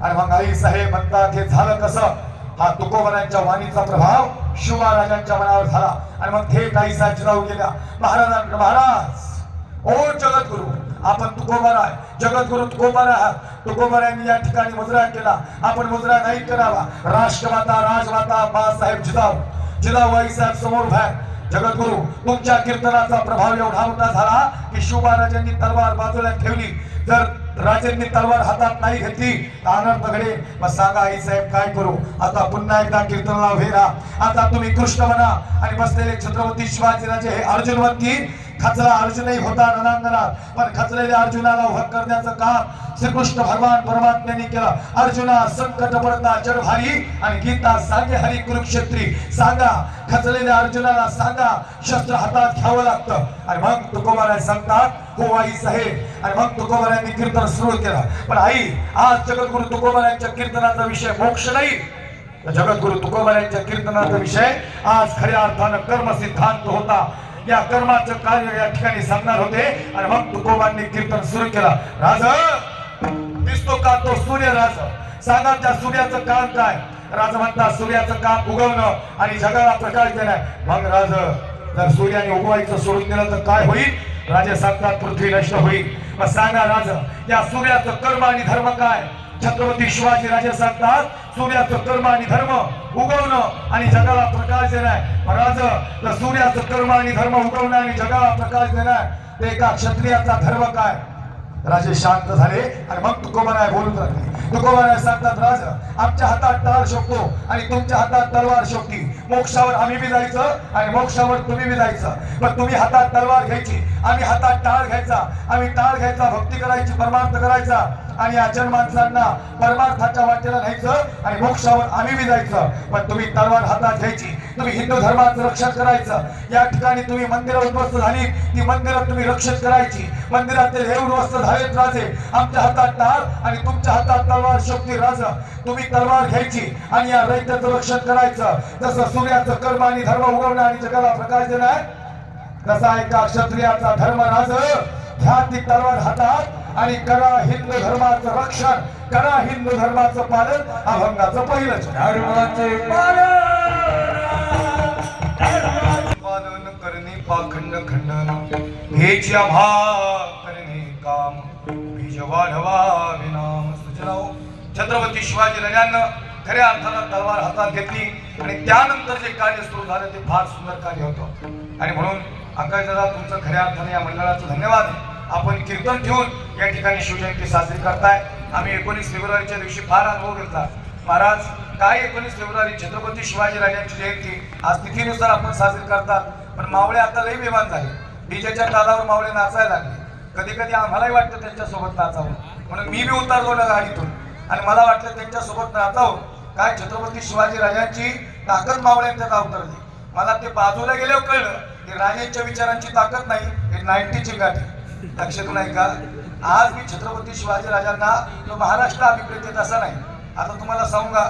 आणि मग आई साहेब म्हणतात हे झालं कसं? हा तुकोबरायांच्या वाणीचा प्रभाव शिवराजांच्या मनावर झाला आणि मग थेट आई साहेब जिजाऊ गेल्या. महाराज ओ जगद्गुरु, आपण तुकोबार आहे, जगद्गुरु तुकोबार आहात. तुकोबारांनी या ठिकाणी मुजरा केला, आपण मुजरा नाही करावा. राष्ट्रमाता राजमाता बाळासाहेब जिजाऊ आई साहेब समोर बाहेर. जगद्गुरु, तुमच्या कीर्तनाचा प्रभाव एवढा मोठा झाला की शिवराजांनी तलवार बाजूला ठेवली. जर राजेंनी तलवार हातात नाही घेतली तर अनर्थ घडेल. मग सांगा आई साहेब काय करू? आता पुन्हा एकदा कीर्तनाला उभे राहा. आता तुम्ही कृष्ण म्हणा आणि बसलेले छत्रपती शिवाजीराजे हे अर्जुनवंती. खचला अर्जुनही होता रणांगणात, पण खचलेल्या अर्जुनाला उभं करण्याचं काम श्रीकृष्ण भगवान परमात्म्यांनी केलं. अर्जुना संकट पडता जड भारी आणि गीता सांगे हरी कुरुक्षेत्री. सांगा खचलेल्या अर्जुनाला, सांगा शस्त्र हातात घ्यावं लागतं. आणि मग तुकोबाराय सांगतात हो आई साहेब. आणि मग तुकोबारायांनी कीर्तन सुरू केलं. पण आई, आज जगद्गुरु तुकोबारायांच्या कीर्तनाचा विषय मोक्ष नाही. जगद्गुरु तुकोबारायांच्या कीर्तनाचा विषय आज खऱ्या अर्थानं कर्म सिद्धांत होता. या कर्माचं कार्य या ठिकाणी सांगणार होते. आणि मग तुकोबांनी कीर्तन सुरू केलं. राज दिसतो का तो सूर्य? राज सांगा त्या सूर्याचं काम काय? राज म्हणतात सूर्याचं काम उगवणं आणि जगाला प्रकाश देणं. मग राज, जर सूर्याने उगवायचं सोडून दिलं तर काय होईल? राजे सांगतात पृथ्वी नष्ट होईल. मग सांगा राज, या सूर्याचं कर्म आणि धर्म काय? छत्रपती शिवाजी राजे सांगतात सूर्याचं कर्म आणि धर्म उगवणं आणि जगाला प्रकाश देणं. महाराज, सूर्याचं कर्म आणि धर्म उगवणं आणि जगाला प्रकाश देणं ते एका क्षत्रियाचा धर्म काय? राजे शांत झाले आणि मग तुकोबाराय बोलून राहिले. तुकोबाराय सांगतात राज, आमच्या हातात टाळ शोभतो आणि तुमच्या हातात तलवार शोभती. मोक्षावर आम्ही बी जायचं आणि मोक्षावर तुम्ही बी जायचं. पण तुम्ही हातात तलवार घ्यायची, आम्ही हातात टाळ घ्यायचा. आम्ही टाळ घ्यायचा, भक्ती करायची, परमार्थ करायचा आणि अजन माणसांना परमार्थाच्या वाटेला न्यायचं आणि मोक्षावर आम्ही बी जायचं. पण तुम्ही तलवार हातात घ्यायची, तुम्ही हिंदू धर्माचं रक्षण करायचं. या ठिकाणी तुम्ही मंदिरं उद्ध्वस्त झाली, ती मंदिरं तुम्ही रक्षित करायची. मंदिरातील हे उद्ध्वस्त झालेत राजे. आमच्या हातात टाळ आणि तुमच्या हातात तलवार शोभती. राजा, तुम्ही तलवार घ्यायची आणि या रयतेचं रक्षण करायचं. जसं सूर्याचं कर्म आणि धर्म उगवणं आणि जगाला प्रकाश देणं आहे, तसा एका क्षत्रियाचा धर्म. राज, घ्या ती तलवार हातात आणि करा हिंदू धर्माचं रक्षण, करा हिंदू धर्माचं पालन. अभंगाचं पहिलं धर्माचे पालन करणे पाखंड खंडन हेची आभा करणे काम बीज वाढवा विनाम सुचनाव. छत्रपती शिवाजी राजांना खऱ्या अर्थानं तलवार हातात घेतली आणि त्यानंतर जे कार्य सुरू झालं ते फार सुंदर कार्य होतं. आणि म्हणून अंकाश दादा, तुमचं खऱ्या अर्थाने या मंडळाचं धन्यवाद. आपण कीर्तन ठेवून या ठिकाणी शिवजयंती साजरी करताय. आम्ही 19 फेब्रुवारीच्या दिवशी फार अनुभव घेतला. महाराज, काय 19 फेब्रुवारी छत्रपती शिवाजी राजांची जयंती आज तिथीनुसार आपण साजरी करतात. पण मावळे आता लई बेमान झाले. डीजेच्या तालावर मावळे नाचायला लागले. कधी कधी आम्हालाही वाटतं त्यांच्यासोबत नाचावं, म्हणून मी बी उतरलो ना गाडीतून आणि मला वाटलं त्यांच्यासोबत नाचावं. काय छत्रपती शिवाजी राजांची ताकद मावळ्यांच्यात अवतरली. मला ते बाजूला गेल्यावर कळलं की राजांच्या विचारांची ताकद नाही, हे 90 चिंगाटी. लक्षात नाही का? आज मी छत्रपती शिवाजी राजांना तो महाराष्ट्र अभिप्रेत असा नाही. आता तुम्हाला सांगा,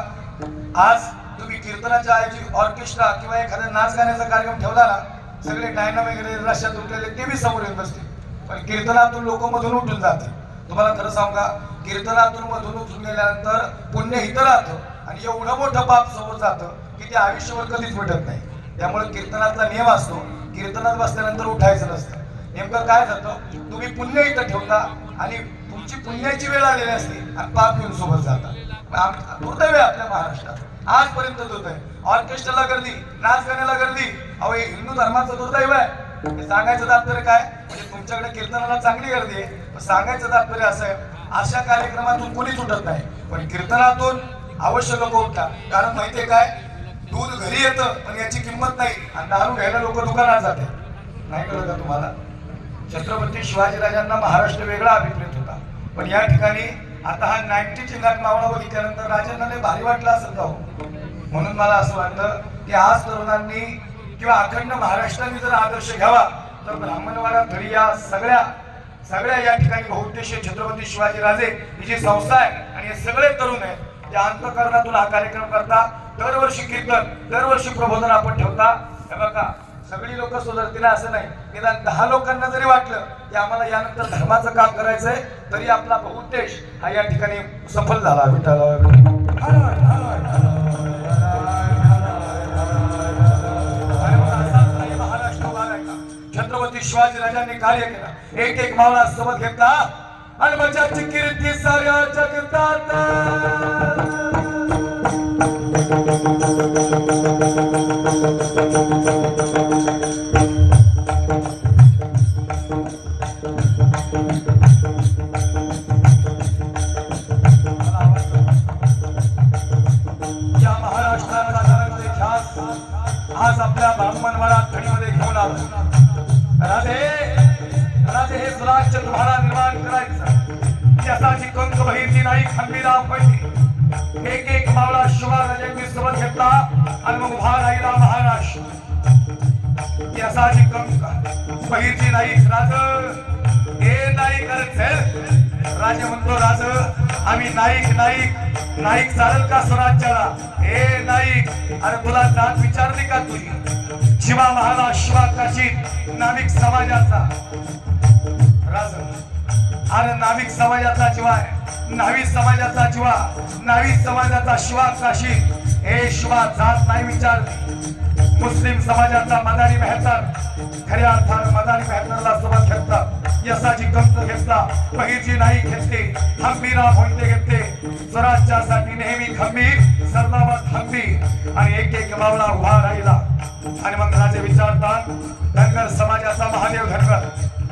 आज तुम्ही कीर्तनाच्या ऐवजी ऑर्केस्ट्रा किंवा एखाद्या नाच गाण्याचा कार्यक्रम ठेवला ना, सगळे डायनामिक रश्यात उठलेले ते बी समोर येत बसते. पण कीर्तनातून लोक मधून उठून जाते. तुम्हाला खरं सांगा, कीर्तनातून मधून उठून गेल्यानंतर पुण्य हितं राहतं आणि एवढं मोठं पाप समोर जातं की ते आयुष्यभर कधीच मिटत नाही. त्यामुळे कीर्तनातला नियम असतो, कीर्तनात बसल्यानंतर उठायचं नसतं. नेमकं काय जातं, तुम्ही पुण्य इथं ठेवता आणि तुमची पुण्याची वेळ आलेली असते आणि पाप घेऊन सोबत जातात. दुर्दैव आहे आपल्या महाराष्ट्रात आजपर्यंत होत आहे. ऑर्केस्ट्राला गर्दी, नाच गाण्याला गर्दी. अहो, हे हिंदू धर्माचं दुर्दैव आहे. हे सांगायचं तात्पर्य काय? म्हणजे तुमच्याकडे कीर्तनाला चांगली गर्दी आहे, पण सांगायचं तात्पर्य असं आहे, अशा कार्यक्रमातून कोणीच उठत नाही, पण कीर्तनातून अवश्य लोक उठतात. कारण माहितीये काय, दूध घरी येतं पण याची किंमत नाही आणि दारू घ्यायला लोक दुकानात जाते. नाही कळलं का तुम्हाला? छत्रपती शिवाजीराजांना महाराष्ट्र वेगळा अभिप्रेत होता, पण या ठिकाणी आता हा 90 चिंगाट मावळा बघितल्यानंतर राजांना लय भारी वाटलं असेल का हो? म्हणून मला असं वाटतं की आज तरुणांनी किंवा अखंड महाराष्ट्राने जर आदर्श घ्यावा तर ब्राह्मणवाडा थडी या सगळ्या या ठिकाणी बहुउद्देशीय छत्रपती शिवाजीराजे ही जी संस्था आहे आणि हे सगळे तरुण आहेत, त्या अंतःकरणातून हा कार्यक्रम करता. दरवर्षी कीर्तन, दरवर्षी प्रबोधन आपण ठेवता. हे बघा, सगळी लोक सुधारतील असं नाही, निदान 10 लोकांना जरी वाटलं की आम्हाला यानंतर धर्माचं काम करायचंय तरी आपला बहुउद्देश हा या ठिकाणी सफल झाला. महाराष्ट्र उभा राहिला. छत्रपती शिवाजी राजांनी कार्य केलं, एक एक मावळा सोबत घेतला आणि माझ्याची कीर्ती साऱ्या जगतात. या महाराष्ट्राचा धर्म इतिहास आज आपल्या ब्राह्मणवाडा थडीमध्ये घेऊन आलो. राधे हे स्वराज्य तुम्हाला निर्माण करायचं, यासाठी कंक बहिर्जी नाही खंबीराम पैसे एक एक मावळा शिवाराजांनी सोबत घेतला आणि मग उभा राहिला महाराष्ट्र. यासाठी कंक बहिर्जी नाही राज हे नाईक राजे म्हणतो, राज आम्ही नाईक चालेल का स्वराज्याला? हे नाईक, अरे तुला जात विचारली का तुझी? शिवा महाला शिवा काशी नाविक समाजाचा राज, अरे नाविक समाजाचा जीवा आहे, नाविक समाजाचा जीवा, नाविक समाजाचा शिवा काशी. हे शिवा जात नाही विचारली. मुस्लिम समाजाचा मदारी मेहतर, खऱ्या अर्थानं मदारी मेहतरला सोबत घेतला. यसाची कंक घेतला, बहिर्जी नाही घेतले, खंबीराम मोहिते घेतले. स्वराज्यासाठी नेहमी खंबीर, सरनामत खंबीर आणि एक एक मावळा उभा राहिला. आणि मग राजे विचारतात, धनगर समाजाचा महादेव धनगर,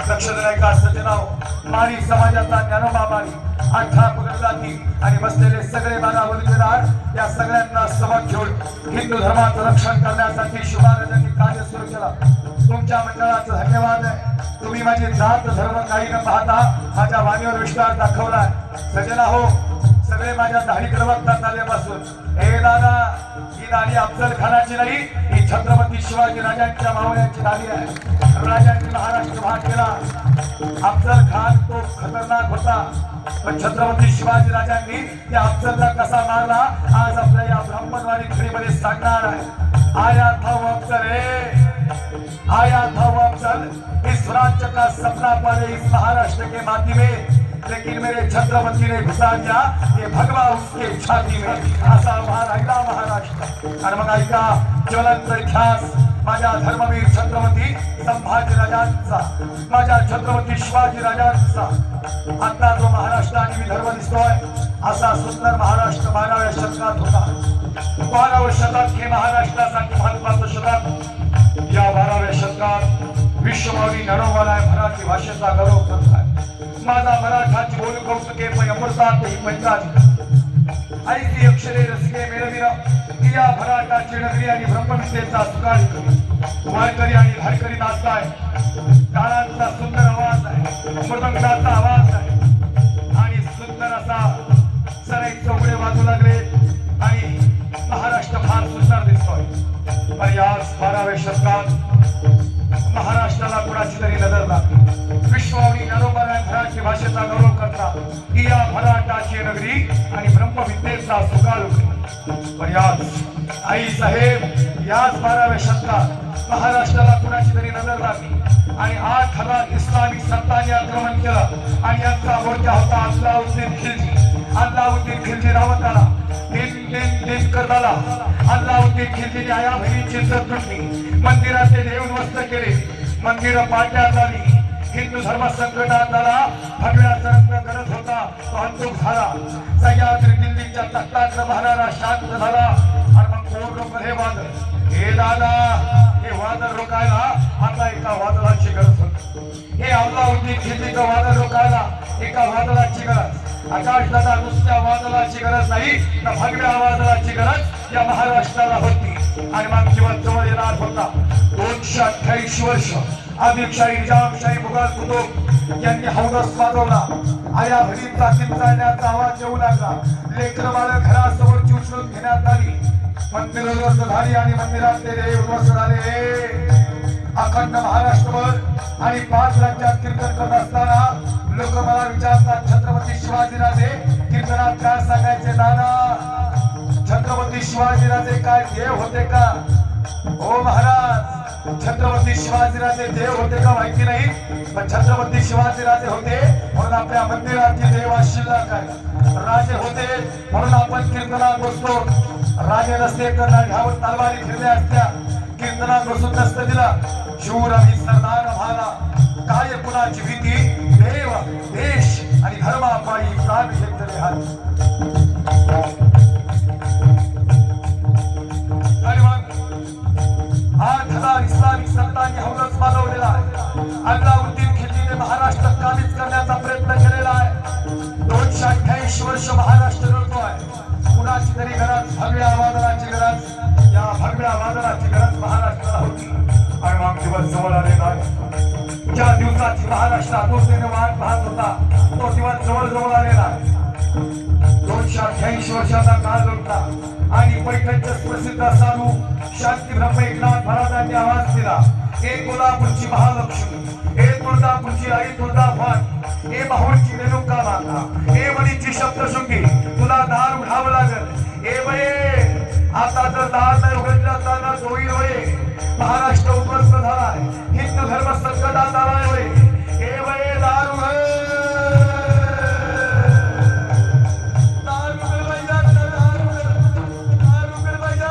लक्ष देण्याचा सजनाव, माळी समाजाचा ज्ञानोबा माळी, 18 पगडजाती आणि बसलेले सगळे बारा वलगेदार, या सगळ्यांना सोबत घेऊन हिंदू धर्माचं रक्षण करण्यासाठी शिवराजांनी कार्य सुरू केलं. तुमच्या मंडळाचं धन्यवाद आहे. तुम्ही माझी जात धर्म काही न पाहता माझ्या वाणीवर विश्वास दाखवलाय. सजना हो, सगळे माझ्या दाढीकडे बघतात आल्यापासून. हे दादा, ही दाढी अफजल खानाची नाही, ही छत्रपती शिवाजी राजांच्या मावळ्यांची दाढी आहे. राजांनी महाराष्ट्र भाग केला. अफजल खान तो खतरनाक होता, पण छत्रपती शिवाजी राजांनी त्या अफजलला कसा मारला आज आपल्या या ब्राह्मणवाडी खडीमध्ये सांगणार आहे. आया था वो अफजल है, आया था वो अफजल, इस राज्य का सपना पाले इस महाराष्ट्र के माटी में, लेकिन मेरे छत्रपति ने घुसा दिया ये भगवा उसके छाती में. असा उभा राहिला महाराष्ट्र. आणि मग ऐका ज्वलंत इतिहास माझ्या धर्मवीर छत्रपती संभाजी राजांचा, माझ्या छत्रपती शिवाजी राजांचा. आता जो महाराष्ट्राने विदर्भ दिसतोय असा सुंदर महाराष्ट्र 12व्या शतकात होता. 12व्या शतक हे महाराष्ट्रासाठी महत्वाचं शतक. या 12व्या शतकात विश्वमाऊली नरोबाला मराठी भाषेचा गौरव करत आहे. माझा मराठाची बोलू कौतुके अमृतात ही पंचाजी ऐकी अक्षरे रसिके मेळवीर, या मराठाची नगरी आणि ब्रह्मविद्येचा सुकाळी करी. वारकरी आणि धारकरी नाचताय, टाळांचा सुंदर आवाज आहे, मृदंगाचा आवाज आहे आणि सुंदर असा सराई चौकडे वाजू लागले आणि महाराष्ट्र फार सुंदर दिसतोय. पण याच 12व्या शतकात महाराष्ट्राला कुणाची तरी नजर लागली. विश्वावली नरोबरा मराठी भाषेचा गौरव करता ही या मराठाची नगरी आणि ब्रह्मविद्येचा सुकाळ होती. पण याच आई साहेब, याच 12व्या शतकात महाराष्ट्राला कुणाची तरी नजर लागली आणि 8,000 इस्लामिक सत्तांनी आक्रमण केलं आणि यांचा मोर्चा होता अल्लाउद्दीन खिलजी. अल्लाउद्दीन खिलजी रावत आला, दिन करत आला. अल्लाउद्दीन खिलजीने आया बहिणीची इज्जत लुटली, मंदिराचे देव उद्ध्वस्त केले, मंदिरं पाडण्यात आली, हिंदू धर्म संकटात आला. भगव्याचा रंग करत होता तो अंतुक झाला. सह्याद्री दिल्लीच्या तख्तातला महाराणा शांत झाला. आणि मग कोण रोखलं हे वादळ? हे दादा, हे वादळ रोखायला आता एका वादळाची गरज होती. हे अल्लाउद्दीन खिलजीचं वादळ रोखायला एका वादळाची गरज. आकाश दादा, नुसत्या वादळाची गरज नाही, तर भगव्या वादळाची गरज या महाराष्ट्राला होती. आणि मग जीवन जवळ येणार होता. 228 वर्ष आदिलशाही, निजामशाही, मुघल कुतुब यांनी हौदस वाजवला. आया भरीचा किंचाळण्याचा आवाज येऊ लागला. लेकरं बाळं घरासमोरची उचलून घेण्यात आली. मंदिर उद्ध्वस्त झाली आणि मंदिरातले देव उद्ध्वस्त झाले. अखंड महाराष्ट्रभर आणि 5 राज्यात कीर्तन करत असताना लोक मला विचारतात, छत्रपती शिवाजीराजे कीर्तनात काय सांगायचे? दादा, छत्रपती शिवाजीराजे काय देव होते का? हो महाराज, छत्रपती शिवाजीराजे देव होते का माहिती नाही, पण छत्रपती शिवाजीराजे होते म्हणून आपल्या मंदिराची देवा शिल्लक आहे. राजे होते म्हणून आपण कीर्तनात बसतो. राजे नसते तर ह्यावर तलवारी फिरल्या असत्या, कीर्तनात बसून नसतं दिला. शूर आणि सरदार भाला, काय कुणाची भीती, देव देश आणि धर्मापायी प्राण घेतले हात. आणि मग 8,000 इस्लामिक संतांनी हौलच माजवलेला आहे. अल्लाउद्दीन खिलजीने महाराष्ट्र काबीज करण्याचा प्रयत्न केलेला आहे. 288 वर्ष महाराष्ट्र लढतोय. कुणाची तरी गरज, भगव्या वादळाची गरज, या भगव्या वादळाची गरज महाराष्ट्राला होती. आणि मग दिवस जवळ आलेला आहे. ज्या दिवसाची महाराष्ट्र आतुरतेने वाट पाहत होता तो दिवस जवळ जवळ आलेला आहे. 288 वर्षाचा काळ लोटला आणि पैठणचे प्रसिद्ध साधू शांती ब्रह्म एकनाथ महाराजांनी आवाज दिला. हे कोल्हापूरची महालक्ष्मी, हे तुळजापूरची आई तुळजाभवानी, हे माहूरची रेणुका माता, हे वणीची सप्तशृंगी, तुला दार उघडावं लागल. हे बये, आता जर दार नाही उघडलं तर जोईल होय. महाराष्ट्र उद्ध्वस्त झालाय, हिंदू धर्म संकटात आलाय होय. हे बये, दार उघड, दार उघड पाहिजे, दार उघड, दार उघड पाहिजे,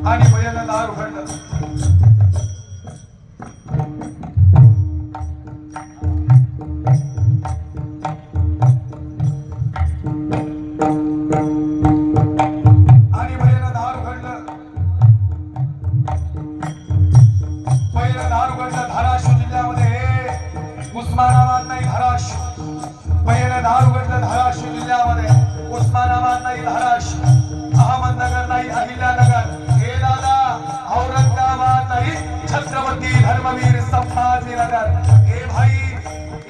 आणि भयाला दार उघडलं. आणि भयाला दार उघडलं. पहिलं दार उघडलं धाराशिव जिल्ह्यामध्ये, उस्मानाबाद नाही धाराशिव. पहिलं दार उघडलं धाराशिव जिल्ह्यामध्ये, उस्मानाबाद नाही धाराशिव, अहमदनगर नाही अहिल्यानगर, हे दादा औरंगाबाद नहीं, छत्रपति धर्मवीर संभाजी नगर। हे भाई,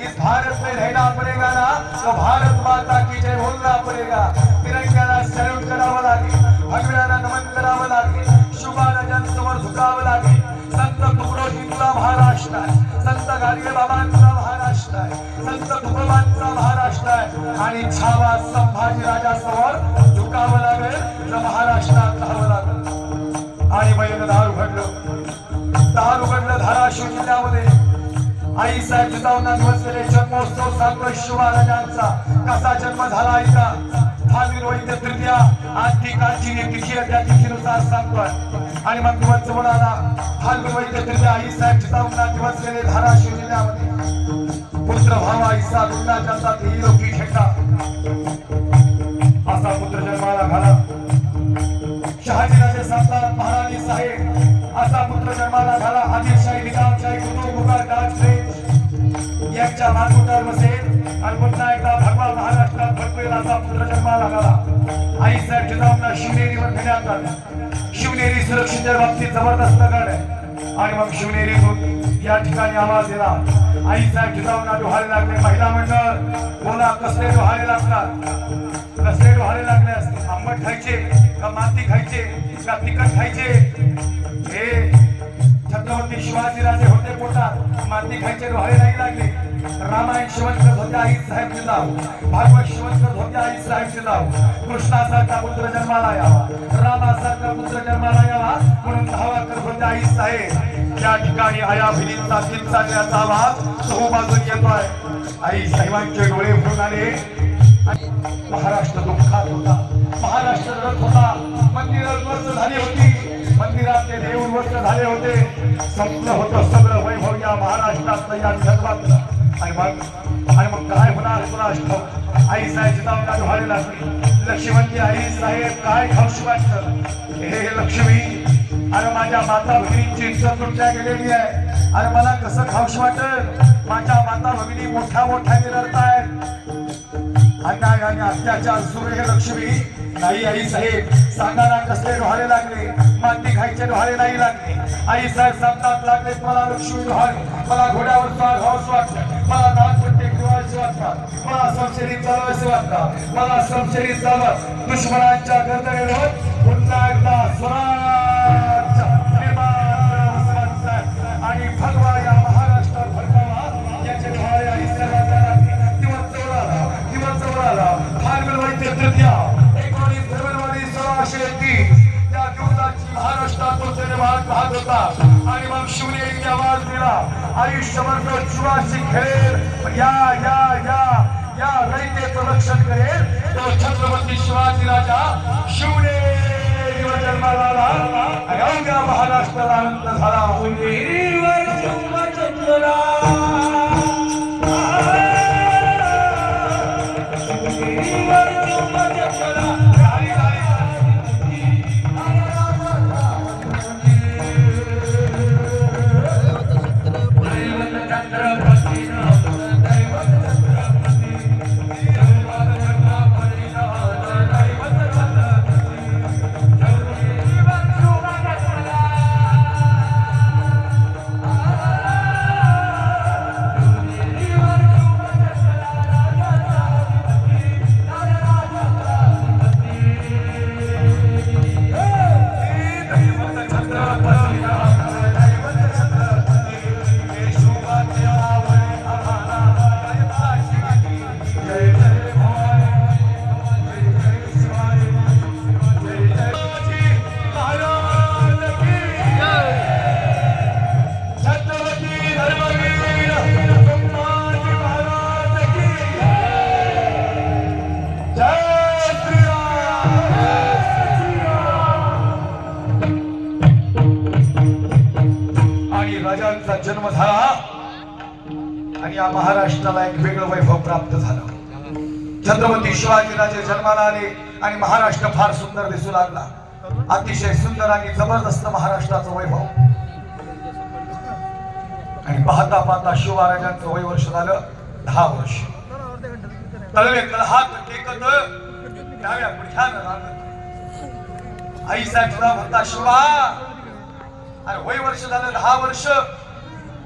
इस भारत में रहना पड़ेगा ना तो भारत माता की जय बोलना पड़ेगा। तिरंग्याला सॅल्यूट करावं लागेल, भगव्याला नमन करावं लागेल, शुभाला जनसमोर झुकावं लागेल। संत तुकडोजींचा महाराष्ट्र आहे, संत गाडगे बाबांचा महाराष्ट्र आहे, संत तुकोबांचा महाराष्ट्र आहे आणि छावा संभाजी राजासमोर झुकावं लागेल तर महाराष्ट्रात राहावं लागेल। आणि महिला दार उघडलं धाराशिव जिल्ह्यामध्ये आईसाहेब जिजाऊंना दिवस केले जन्मोत्सव सांगतो शिवराजांचा कसा जन्म झाला इथला फाल्गुन वैद्य तृतीया आज ठिकाणची तिथी त्या तिथीनुसार सांगतोय। आणि मग दिवस जवळ आला फाल्गुन वैद्य तृतीया आईसाहेब जिजाऊंना दिवस केले धाराशिव जिल्ह्यामध्ये पुत्र भावा ईसा दुर्गाच्या साथ योगी ठेका असा पुत्र जन्माला घाला। शहाजीराजे सातार महाराणी साहेब असा पुत्र जन्माला घाला। आदिलशाही निजामशाही कुतुब मुघल राजवंश यांच्या मातृत्वावर बसेल आणि पुन्हा एकदा भगवा महाराष्ट्रात भटवेल असा पुत्र जन्माला घाला। आई साहेब जिजाऊंना शिवनेरीवर नेण्यात आलं. शिवनेरी सुरक्षेच्या बाबतीत जबरदस्त गड आहे आणि मग शिवनेरीतून या ठिकाणी आवाज दिला. आई साहेब जिजाऊंना डोहाळे लागले. महिला मंडळ बोला, कसले डोहाळे लागतात? कसले डोहाळे लागले असते? आंबट खायचे का माती खायचे का तिखट खायचे? हे छत्रपती शिवाजीराजे होते पोटात, माती खायचे डोहाळे नाही लागले. रामायण श्रवण करत होते आई साहेब जिजाऊ, भागवत श्रवण करत होते आई साहेब जिजाऊ. कृष्णासारखा पुत्र जन्माला यावा, रामासारखा पुत्र जन्माला यावा म्हणून धावा करत होते आई साहेब. या ठिकाणी आया बहिणींचा किंचाळण्याचा आवाज चहूबाजून येतोय. आई साहेबांचे डोळे भरून आले. महाराष्ट्र दुःखात होता, महाराष्ट्र रडत होता. मंदिरं उद्ध्वस्त झाली होती, मंदिरातले देव उद्ध्वस्त झाले होते. संपलं होतं सगळं वैभव या महाराष्ट्रातलं, या विदर्भातलं. आणि मग काय होणार कुणास ठाऊक. आई साहेब जिजाऊंना डोहाळे लागले. लक्ष्मीवंती आई साहेब काय खाऊशी वाटतं? हे लक्ष्मी, अरे माझ्या माता भगिनींची इज्जत तुटल्या गेलेली आहे. अरे मला कसं खाऊशी वाटत? माझ्या माता भगिनी मोठ्या मोठ्याने रडतायत. अन्याय आणि अत्याचार सुरू आहे लक्ष्मी. नाही आई साहेब, सांगा ना कसले डोहाळे लागले? माती खायचे डोहाळे नाही लागले. आई साहेब सांगतात लागले मला लक्ष्मी डोहाळे. मला घोड्यावर स्वार व्हावंसं वाटतं, मला नागपट्टे फिरवायचे वाटतात, मला समशेरीत चालवायचे वाटतात, मला समशेरीत चालवत दुश्मनांच्या गर्दनेवर पुन्हा एकदा स्वराज्य निर्माण करावं आणि भगवा या महाराष्ट्रात भरकावा याचे डोहाळे आई साहेबांना लागले. दिवस जवळ आला. फाल्गुन वैद्य तृतीया 19 फेब्रुवारी 1630 त्या दिवसाची महाराष्ट्रातून भाग पाहत होता. आणि मग शिवनेरीने आवाज दिला, आयुष्यभर जीवाशी खेळेल, या या या या रयतेचं रक्षण करेल तो छत्रपती शिवाजी राजा शिवनेरीवर जन्माला आला. आणि अवघ्या महाराष्ट्राला आनंद झाला. शिवनेरीवर जन्मला राजांचा जन्म झाला आणि या महाराष्ट्राला एक वेगळं वैभव प्राप्त झालं. छत्रपती शिवाजीराजे जन्माला आले आणि महाराष्ट्र फार सुंदर दिसू लागला. अतिशय सुंदर आणि जबरदस्त महाराष्ट्राचं वैभव. आणि पाहता पाहता शिवराजांचं वय वर्ष झालं 10 वर्ष. तळवे कलहात टेकत डाव्या पुढ्यानं लागत. आई साहेब तुला म्हणता शिवा, अरे वय वर्ष झालं 10 वर्ष,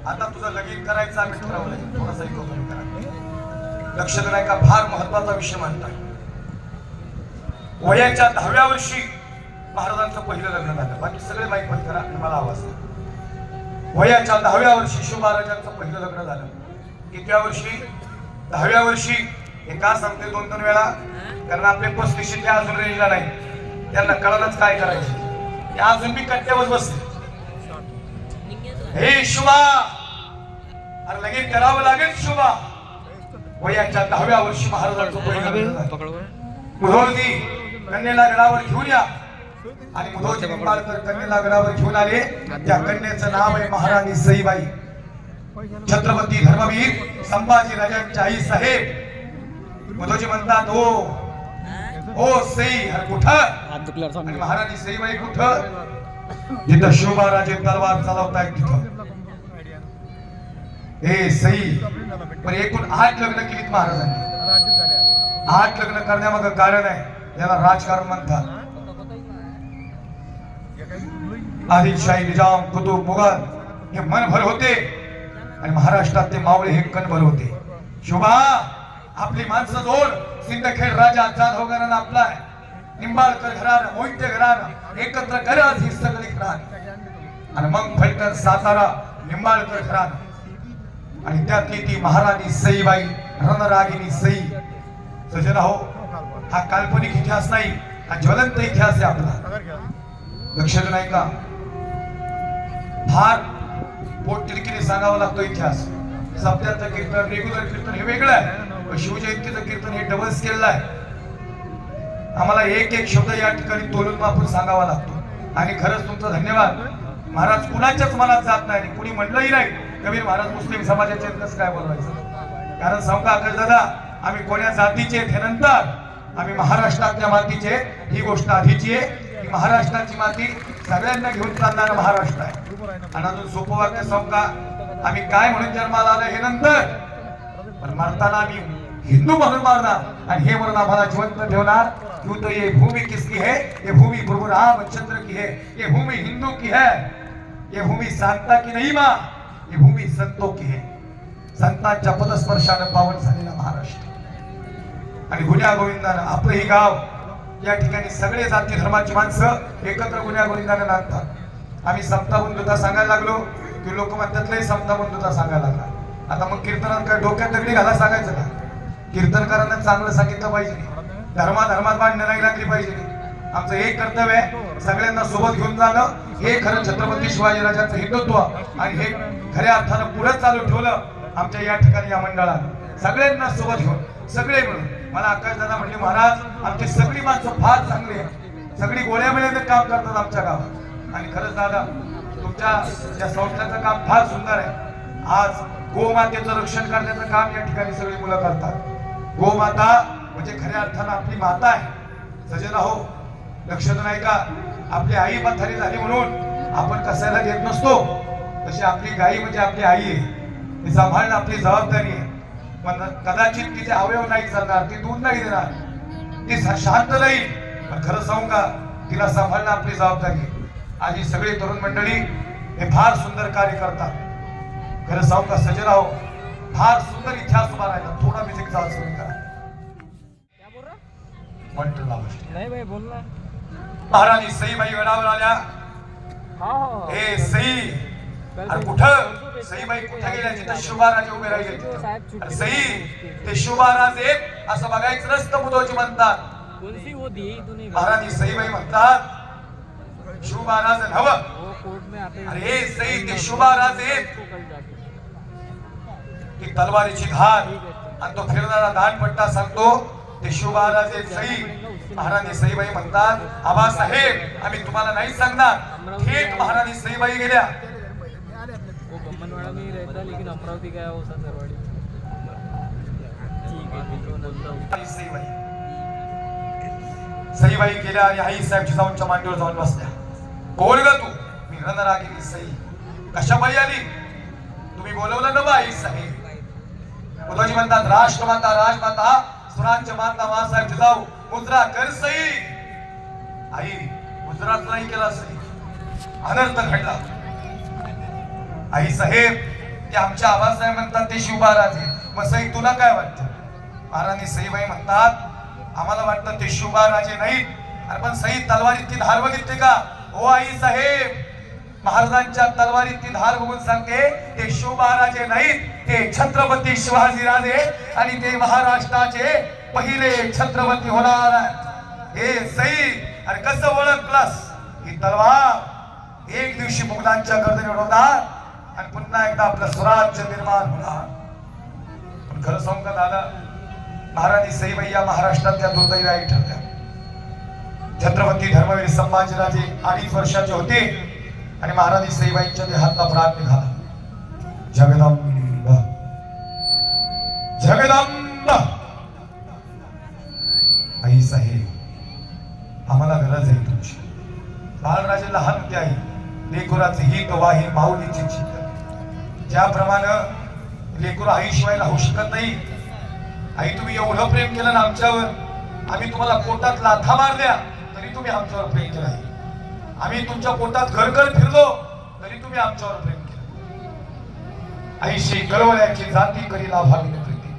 आता तुझं लगीन करायचं आम्ही ठरवलंय. थोडंसं ऐकून करा. लक्ष नाही का? फार महत्वाचा विषय म्हणतात. वयाच्या 10व्या वर्षी महाराजांचं पहिलं लग्न झालं. बाकी सगळे माईक बंद करा, मला आवाज. वयाच्या 10व्या वर्षी शिव महाराजांचं पहिलं लग्न झालं. कितव्या वर्षी? 10व्या वर्षी. हे का सांगते 2-3 वेळा? कारण आपले 35 अजून रेंजला नाही. त्यांना कळलंच काय करायचं. ते अजून मी कट्ट्यावर बसले. हे शुभा, अरे लगेच करावं लागेल शुभा. वयाच्या 10व्या वर्षी महाराजांचं पहिलं मुधोळजी कन्येला गडावर घेऊन या. आणि मुधोळजी निंबाळकर कन्येला गडावर घेऊन आले. त्या कन्येचं नाव आहे महाराणी सईबाई. छत्रपती धर्मवीर संभाजी राजांची आई साहेब. मुधोळजी म्हणतात ओ सई, अरे कुठं? आणि महाराणी सईबाई कुठं? जिथं शिवराजे तलवार चालवतायत तिथं. हे सई, पण एकूण 8 लग्न केलीत महाराजांनी. 8 लग्न करण्यामागं कारण आहे. याला राजकारण म्हणतात. आदिलशाही, निजाम, कुतुब, मुघल हे मनभर होते आणि महाराष्ट्रात ते मावळे हे कणभर होते. शोभा आपली माणसं जोड सिंदखेड राजा जाधव घराणं आपला आहे, निंबाळकर घराणं, मोहिते घराणं एकत्र करत ही सगळी घराणं आणि मग फलटण, सातारा, निंबाळकर घराणं आणि त्यातली ती महाराणी सईबाई, रणरागिनी सई. सजन हो, हा काल्पनिक इतिहास नाही, हा ज्वलंत इतिहास आहे आपला. लक्षात नाही का? फार पोटतिडकीने सांगावा लागतो इतिहास. सप्त्याचं कीर्तन, रेग्युलर कीर्तन हे वेगळं आहे, शिवजयंतीचं कीर्तन हे डबल स्केलला आहे. आम्हाला एक एक शब्द या ठिकाणी तोलून मापून सांगावा लागतो आणि खरंच तुमचं धन्यवाद. महाराज कुणाच्याच मनात जात नाही आणि कुणी म्हणलंही नाही कबीर महाराज मुस्लिम समाजाचे कसं काय बोलवायचं. कारण सांगा दादा, आम्ही कोण्या जातीचे हे नंतर, आम्ही महाराष्ट्रातल्या मातीचे, ही गोष्ट आधीची आहे. ही महाराष्ट्राची माती सगळ्यांना घेऊन चालणारा महाराष्ट्र आहे. आणि अजून सोपं वाक्य सांगा, आम्ही काय म्हणून जन्माला आलं हे नंतर, पण मरताना आम्ही हिंदू म्हणून मारणार आणि हे म्हणून आम्हाला जिवंत ठेवणार. क्यों तो ये भूमि किसकी है? ये भूमि प्रभु रामचंद्र की है, ये भूमि हिंदू की है, ये भूमि सांता की नहीं माँ, ये भूमि संतों की है. संतांच्या पदस्पर्शाने पावन झालेला महाराष्ट्र आणि गुन्ह्या गोविंदानं आपलं ही गाव, या ठिकाणी सगळे जाती धर्माची माणसं एकत्र गुन्ह्या गोविंदानं नांदतात. आम्ही समता बंधुता सांगायला लागलो की लोक म्हणतात लय समता बंधुता सांगायला लागला. आता मग कीर्तनात काय डोक्यात दगडी घाला सांगायचं का? कीर्तनकारांना चांगलं सांगितलं पाहिजे, धर्मात भांडणं नाही लागली पाहिजे. आमचं एक कर्तव्य आहे, सगळ्यांना सोबत घेऊन जाणं. हे खरं छत्रपती शिवाजीराजांचं हिंदुत्व आणि हे खऱ्या अर्थानं पुढे चालू ठेवलं आमच्या या ठिकाणी या मंडळात. सगळ्यांना सोबत घेऊन सगळे मिळून. मला आकाश दादा म्हणले, महाराज आमची सगळी माणसं फार चांगली आहे, सगळी गोळ्या मिळेल काम करतात आमच्या गावात. आणि खरंच दादा तुमच्या या संस्थेचं काम फार सुंदर आहे. आज गोमातेचं रक्षण करण्याचं काम या ठिकाणी सगळी मुलं करतात. गोमाता म्हणजे खऱ्या अर्थानं आपली माता आहे. सजन हो, लक्षात नाही का? आपली आई म्हातारी झाली म्हणून आपण कसायला देत नसतो, तशी आपली गाई म्हणजे आपली आई आहे. ती सांभाळणं आपली जबाबदारी आहे. पण कदाचित तिचे अवयव नाही चालणार, ती दूध नाही देणार, ती शांत राहील, पण खरं सांगू का, तिला सांभाळणं आपली जबाबदारी आहे. आज ही सगळी तरुण मंडळी हे फार सुंदर कार्य करतात. खरं सांगू का सजन हो, फार सुंदर इतिहास उभा राहिला. थोडा म्युझिक चालू करा. नाही भाई बोल ना. महाराणी सईबाई गडावर आल्या. हे सई आणि कुठं सईबाई कुठे गेल्या? जिथं शिवबाराजे उभे राहिले. सई ते शिवबाराज एक असं बघायचं नसतं, मुदोजी म्हणतात. महाराणी सईबाई म्हणतात शिवबाराज नवं. अरे सई ते शिवबाराज एक, ती तलवारीची धार आणि तो फिरणारा दानपट्टा सांगतो ते शिवबाराजे सई. महाराणी सईबाई म्हणतात, आबासाहेब आम्ही तुम्हाला नाही सांगणार. थेट महाराणी सईबाई गेल्या. वो बम्मनवाड़ा में ही रहता, लेकिन अमरावती गया वो सरवाड़ी. ठीक है. सईबाई गेल्या आणि आई साहेबची जाऊनच्या मांडीवर जाऊन बसल्या. कोण ग तू? मी रणरागिनी सई. कशाबाई आली? तुम्ही बोलवलं ना बाई साहेब. उद्धवजी म्हणतात, राष्ट्रमाता राजमाता स्वराज्य माता मासाहेब जिजाऊ मुद्रा कर सई. आई मुद्राच नाही केला सई, अनर्थ घडला. आई साहेब ते आमच्या आबासाहेब म्हणतात ते शिवबाराजे. मग सई तुला काय वाटतं? महाराणी सईबाई म्हणतात, आम्हाला वाटतं ते शिवबाराजे नाहीत. अरे पण सई तलवारीत ती धार बघितली का? हो आई साहेब, महाराजांच्या तलवारीत ती धार बघून सांगते ते शिवबाराजे नाहीत, ते छत्रपती शिवाजीराजे आणि ते महाराष्ट्राचे पहिले छत्रपती होणार आहेत. हे सई आणि कसं ओळखलंस? ही तलवार एक दिवशी मुघलांच्या गर्दनी उडवणार आणि पुन्हा एकदा आपलं स्वराज्य निर्माण होणार. पण खरं सांगू का दादा, महाराणी सईबाई या महाराष्ट्रातल्या दुर्दैवी आई ठरल्या. छत्रपती धर्मवीर संभाजीराजे 2.5 वर्षाचे होते आणि महाराणी सईबाईंच्या देहातला प्राण निघाला. जगदंब जगदंब. आई साहेब आम्हाला गरज आहे तुमची. बाळराजे लहान होते आई, लेकराचे हित वाही माऊलीची चिंतन. ज्याप्रमाणे लेकरू आईशिवाय राहू शकत नाही. आई तुम्ही एवढं प्रेम केलं ना आमच्यावर, आम्ही तुम्हाला पोटात लाथा मारल्या तरी तुम्ही आमच्यावर प्रेम केलं आहे. आम्ही तुमच्या पोटात घरघर फिरलो तरी तुम्ही आमच्यावर प्रेम केलं. ऐशी कळवळ्याची जाती करी लाभावी प्रीती.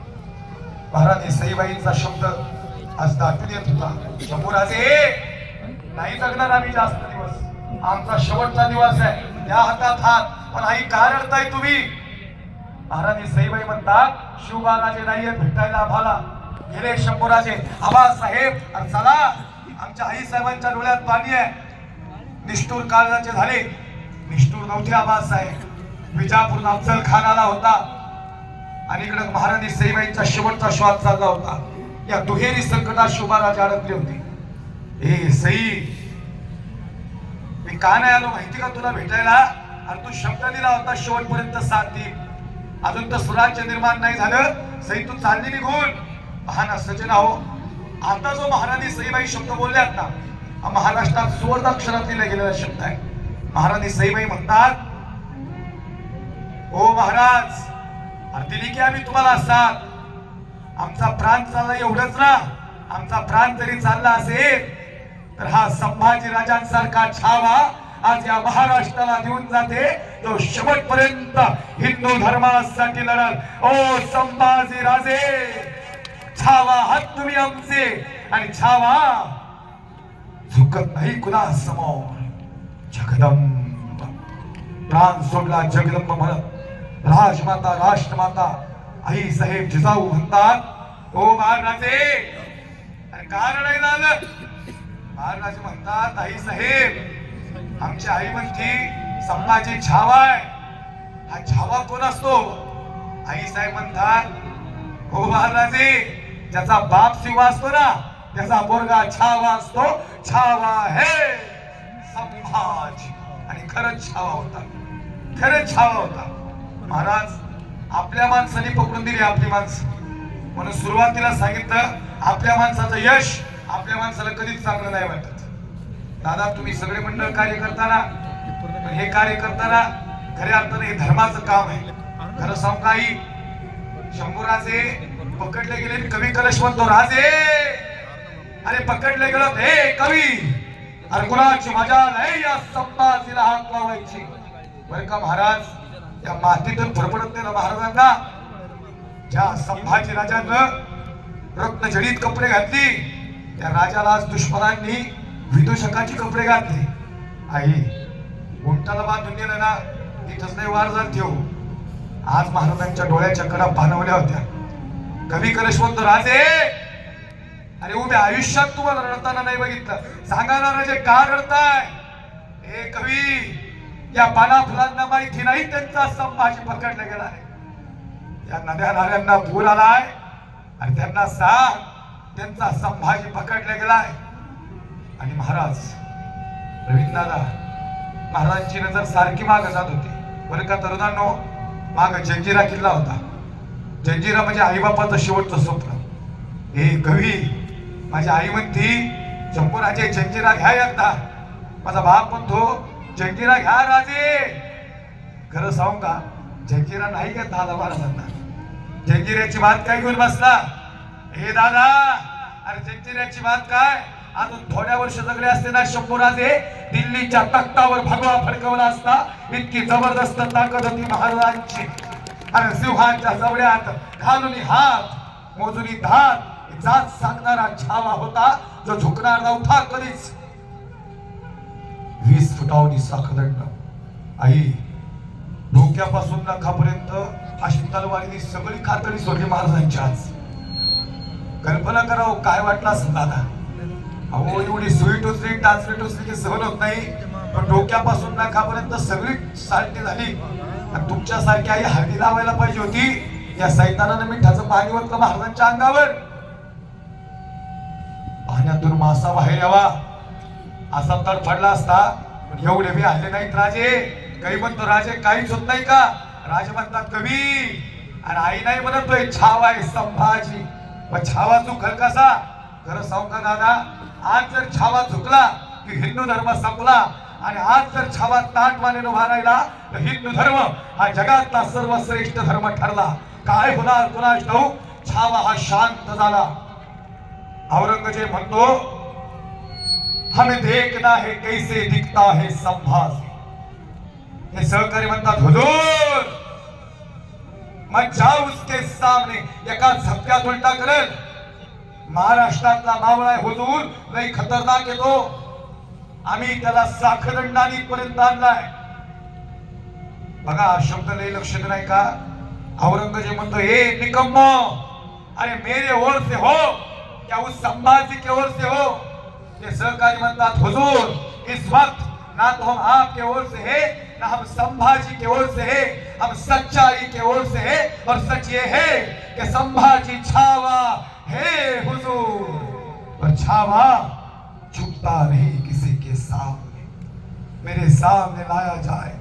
महाराणी सईबाईंचा शब्द आज दाखवून येत होता. शंभूराजे नाही जगणार आम्ही जास्त दिवस, आमचा शेवटचा दिवस आहे, या हातात हात. पण आई काय रडताय तुम्ही? महाराणी सईबाई म्हणतात शिवबाराजे नाहीये भेटायला आम्हाला. गेले शंभूराजे आबासाहेब, अरे चला, आमच्या आई साहेबांच्या डोळ्यात पाणी आहे. निष्ठूर काळजाचे झाले. निष्ठूर नव्हते आबासाहेब. विजापूर अफजल खान आला होता आणि इकडे महाराणी सईबाईंचा शेवटचा श्वास चालला होता. या दुहेरी संकटात शिवबाराजे अडकले होते. ए सई, मी का नाही आलो माहिती का तुला भेटायला? आणि तू शब्द दिला होता शेवटपर्यंत साथ देईन. अजून तर स्वराज्य निर्माण नाही झालं. सई तू चालली निघून. महान सजन हो, आता जो महाराणी सईबाई शब्द बोलल्यात ना, हा महाराष्ट्रात सुवर्णाक्षरात लिहिला गेलेला शब्द आहे. महाराणी सईबाई म्हणतात, ओ महाराज, अरे दिली की आम्ही तुम्हाला साथ. आमचा प्राण चालला एवढंच ना, आमचा प्राण जरी चालला असेल तर हा संभाजी राजांसारखा छावा आज या महाराष्ट्राला देऊन जाते, तो शेवटपर्यंत हिंदू धर्मासाठी लढल. ओ संभाजी राजे, छावा हात तुम्ही आमचे आणि छावा झुकत नाही कुणा समोर. जगदंब प्राण सोडला जगदंब म्हणत राजमाता राष्ट्रमाता आई साहेब जिजाऊ म्हणतात, ओ महाराजे, अरे कारण आहे झालं. महाराजे म्हणतात, आई साहेब, आमची आई म्हणती संभाजी छावा आहे. हा छावा कोण असतो? आई साहेब म्हणतात, हो महाराजे, ज्याचा बाप शिवा असतो ना, त्याचा पोरगा छावा असतो. छावा है संभाजी. आणि खरंच छावा होता, खरंच छावा होता. महाराज, आपल्या माणसाने पकडून दिली आपली माणसं. म्हणून सुरुवातीला सांगितलं, आपल्या माणसाचं यश आपल्या माणसाला कधीच चांगलं नाही वाटत. दादा, तुम्ही सगळे मंडळ कार्य करताना, हे कार्य करताना खऱ्या अर्थाने हे धर्माचं काम आहे. खरं सांगू काही, शंभूराजे पकडले गेले. कवी कलश म्हणतो, राजे अरे पकडले गेलो. हे कवी, अरे कुणाची मजा नाही या संभाजीला हात लावायची. बरं का महाराज, या मातीतून फडफडत नाही ना महाराजांना. ज्या संभाजी राजानं रत्नजडीत कपडे घातली, त्या राजाला आज दुश्मनांनी विदूषकाची कपडे घातले. आई, उंटाला बांधून नेलं ना, तिथंच नाही वार झाल ठेवू. आज महाराजांच्या डोळ्याच्या कडा पाणवल्या होत्या. कवी कलश म्हणतो, राजे अरे उभ्या आयुष्यात तुम्हाला रडताना नाही बघितलं. सांगा ना राजे, का रडताय? हे कवी, या पाना फुलांना माहिती नाही त्यांचा संभाजी पकडला गेलाय. या नद्या नाल्यांना पूर आलाय आणि त्यांना सांग त्यांचा संभाजी पकडला गेलाय. आणि महाराज, रवींद्रदादा, महाराजांची नजर सारखी मागे जात होती. बरं का तरुणांनो, माग जंजिरा किल्ला होता. जंजिरा म्हणजे आईबापाचं शेवटचं स्वप्न. हे कवी, माझी आई म्हणती, शंभूराजे जंजिरा घ्या एकदा. माझा बाप म्हणतो, जंजिरा घ्या राजे. खरं सांगू का, जंजिरा नाही घेत दादा महाराजांना. जंजिऱ्याची बात काय घेऊन बसला? हे दादा, अरे जंजिऱ्याची बात काय? अजून थोड्या वर्ष जगले असते ना शंभूराजे, दिल्लीच्या तख्तावर भगवा फडकवला असता. इतकी जबरदस्त ताकद होती महाराजांची. आणि सिंहाच्या जवळ्यात घालून हात, मोजुनी धात, जात सांगणारा छावा होता, जो झुकणार नव्हता कधीच. 20 फुटावनी साखदंड. आई, डोक्यापासून नखापर्यंत अशी तलवारीने सगळी खातडी सोडली महाराजांची. आज कल्पना करावं काय वाटलं असं दादा. अहो, एवढी सुई टोचली, टाचली टोचली की सहन होत नाही, पण डोक्यापासून नखापर्यंत सगळी सारखी झाली. आणि तुमच्यासारखी आई हळदी लावायला पाहिजे होती. या सैतानानं मिठाचं पाणी वरलं महाराजांच्या अंगावर. पाण्यातून मासा बाहेर यावा असा तडफडला असता, पण एवढे मी आले नाहीत राजे. काही म्हणतो, राजे काहीच होत नाही का? राजे म्हणतात, कवी, आणि आई नाही म्हणतोय छावा आहे संभाजी. पण छावा चुकल कसा? खरं सांगू का दादा, आज जर छावा चुकला की हिंदू धर्म संपला. आणि आज जर छावा ताट मानेन उभा राहिला तर हिंदू धर्म हा जगातला सर्वश्रेष्ठ धर्म ठरला. काय होणार कुणास ठाऊक. छावा हा शांत झाला. औरंगजेब म्हणतो, हमें देखना है कैसे दिखता है संभाजी. हे सहकारी म्हणतात, हुजूर मैं जाऊ उसके सामने, एका झपक्यात उलटा करेल. महाराष्ट्रातला मावळा आहे हुजूर, लई खतरनाक येतो. आम्ही त्याला साखरंडानी पर्यंत आणलाय. बघा शब्द लई लक्षात नाही का. औरंगजेब म्हणतो, हे निकम्मो, अरे मेरे ओर से हो क्या उस संभाजी के ओर से हो. ये सहकारी म्हणतात, हुजूर इस वक्त ना तो हम आपके ओर से है ना हम संभाजी के ओर से है, हम सच्चाई के ओर से है. और सच ये है कि संभाजी छावा है हुजूर, और छावा झुकता नहीं किसी के सामने, मेरे सामने लाया जाए.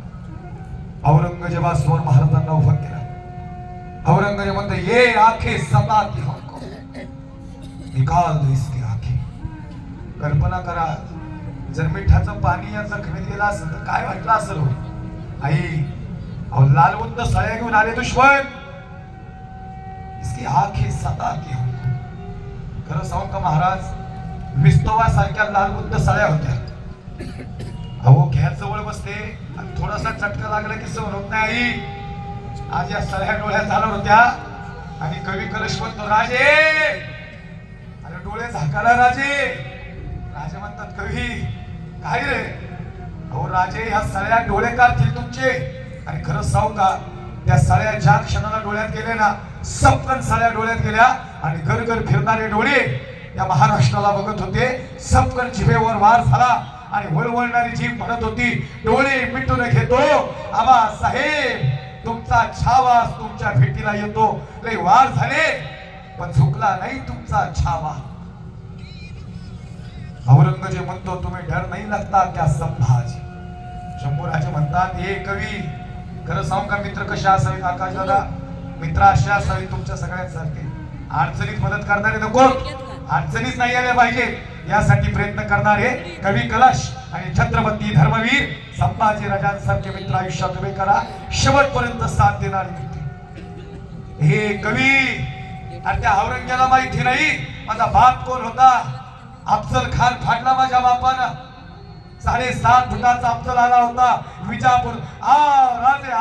औरंगजेबासमोर महाराजांना उभं केलं. औरंगजेब म्हणतो, ये आंखें सताती हमको, निकाल दो इसकी आंखें. कल्पना करा, जर मिठाचं पाणी या जखमीत गेलं असेल तर काय वाटलं असेल. आई अहो लालवंत सळ्या घेऊन आले दुश्मन. इसकी आंखें सताती हमको. खरं सांगू का महाराज, विस्तवा सारख्या लालवंत सळ्या होत्या. अहो गॅस जवळ बसते आणि थोडासा चटका लागला की सहन होत नाही. आई आज या सळ्या डोळ्यात झाल्या होत्या आणि कवी कलश म्हणतो, राजे अरे डोळे झाकाला राजे. राजे म्हणतात, कवी काय रे. अहो राजे, ह्या सळ्या डोळे काढतील तुमचे. आणि खरं सांगू का, त्या सळ्या ज्या क्षणाला डोळ्यात गेले ना, सपकन सळ्या डोळ्यात गेल्या आणि घर फिरणारे डोळे या महाराष्ट्राला बघत होते. सपकन जिभेवर वार झाला आणि वळवळणारी जीभ म्हणत होती, डोळे मिटून घेतो आबा साहेब, तुमचा छावा तुमच्या भेटीला येतो. लई वार झाले पण झुकला नाही तुमचा छावा. औरंगजेब म्हणतो, तुम्ही डर नाही लगता क्या संभाजी. शंभूराजे म्हणतात, हे कवी खरं सांगू का, मित्र कशा असावेत आकाश दादा, मित्र अशा असावेत तुमच्या सगळ्यांसारखे. अडचणीत मदत करणारे नको, अडचणीच नाही आल्या पाहिजे यासाठी प्रयत्न करणारे कवी कलश आणि छत्रपती धर्मवीर संभाजी राजांसारखे मित्र आयुष्यात उभे करा. शेवटपर्यंत साथ देणारे मित्र हे कवी. आणि त्या औरंगजेबाला माहिती नाही माझा बाप कोण होता. अफजल खान फाडला माझ्या बापानं. 7.5 फुटाचा अफजल आला होता विजापूर. आ राजे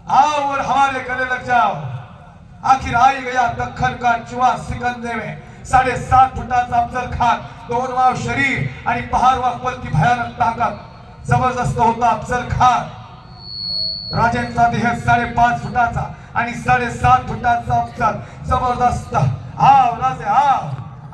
आओ और हमारे गले लग जाओ. आखिर आई गया दक्खन का चुआ सिकंदे में. 7.5 फुटाचा अफजल खान, 2 वाव शरीर आणि पहार वाकवलती भयानक ताकद. जबरदस्त होता अफजल खान. राजेंचा देह 5.5 फुटाचा आणि 7.5 फुटाचा अफजल. जबरदस्त. आओ राजे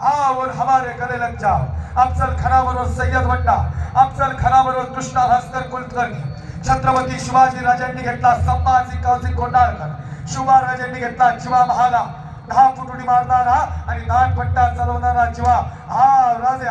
आओ और हमारे गले लग जाओ. अफजल खानाबरोबर सय्यद बंडा, अफजल खानाबरोबर कृष्णा भास्कर कुलकर्णी. छत्रपती शिवाजी राजांनी घेतला संभाजी कौतिक कोंडाळकर. शिवराजांनी घेतला जीवा महाला, 10 फूट उडी मारणारा आणि 9 पट्टा चालवणारा जीवा. राजे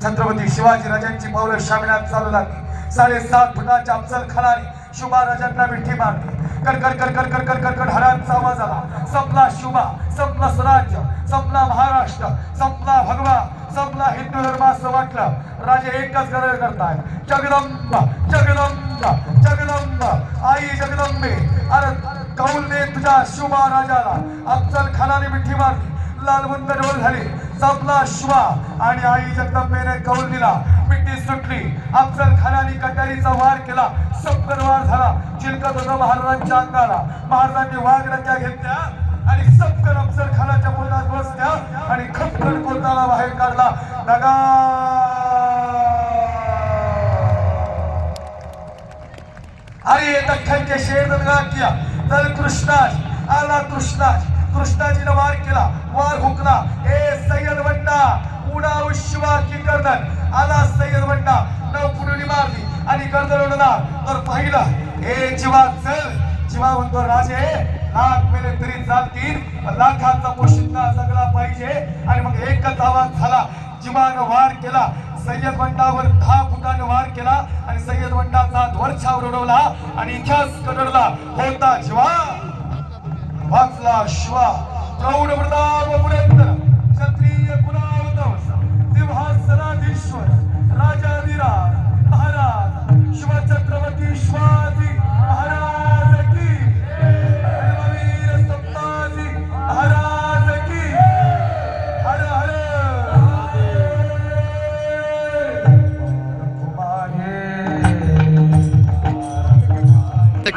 छत्रपती शिवाजी राजांची पावलं शामिनात चालू लागली. 7.5 फुटाच्या अफजल खानाने शिवराजांना मिठी मारली. कडकड हरांचा आवाज आला. संपला शिवबा, संपला स्वराज्य, संपला महाराष्ट्र, संपला भगवा, संपला हिंदू धर्म असं वाटलं. राजे एकच गरज करताय, जगदंबा जगदंबा जगदंबा आई जगदंबे. अरे कौल दे तुझ्या शिवबा राजाला. अफजल खानाने मिठी मारली. लालबुंद डोल झाली. संपला शिवा आणि आई जगदंबेने कौल दिला. मिठी सुटली. अफजल खानाने कटारीचा वार केला. सपकन वार झाला. चिलकत होता महाराजांच्या अंगाला. महाराजांनी वाघडक्या घेतल्या आणि सपकन अफजल खानाच्या पोटात बसल्या आणि खपकन कोताला बाहेर काढला. दगा अरे दख्खन के शेर ने दगा किया. दल कृष्णाज आला. कृष्णाजीने वार केला. वार हुकला. ए सय्यद बंडा उडाऊ शिवा की गर्दन. आला सय्यद बंडा. 9 फूट उडी मारली आणि गर्दन उडला. तर पाहिलं ए जीवा चल. जीवा म्हणतो राजे लाख मेले तरी चालतील, लाखांचा पोशिंदा जगला पाहिजे. आणि मग एकच आवाज झाला. जीवानं वार केला. सय्यद बंडावर 10 फुटाने वार केला आणि सय्यद बंडाचा ध्वरछावर उडवला आणि इतिहास कडला होता जीवा. वाचला शिवा. प्रौढ प्रताप पुरेंद्र क्षत्रिय कुलावतंस सिंहासनाधीश्वर राजाधिराज महाराज शिवछत्रपती शिवाजी महाराज की. धर्मवीर संभाजी महाराज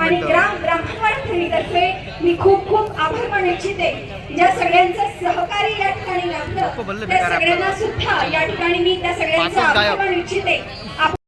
आणि ग्राम ब्राह्मणवाडा फेरीतर्फे मी खूप खूप आभार मानू इच्छिते. ज्या सगळ्यांचं सहकार्य या ठिकाणी लाभलं त्या सगळ्यांना सुद्धा या ठिकाणी मी त्या सगळ्यांचा आभार मानू इच्छिते.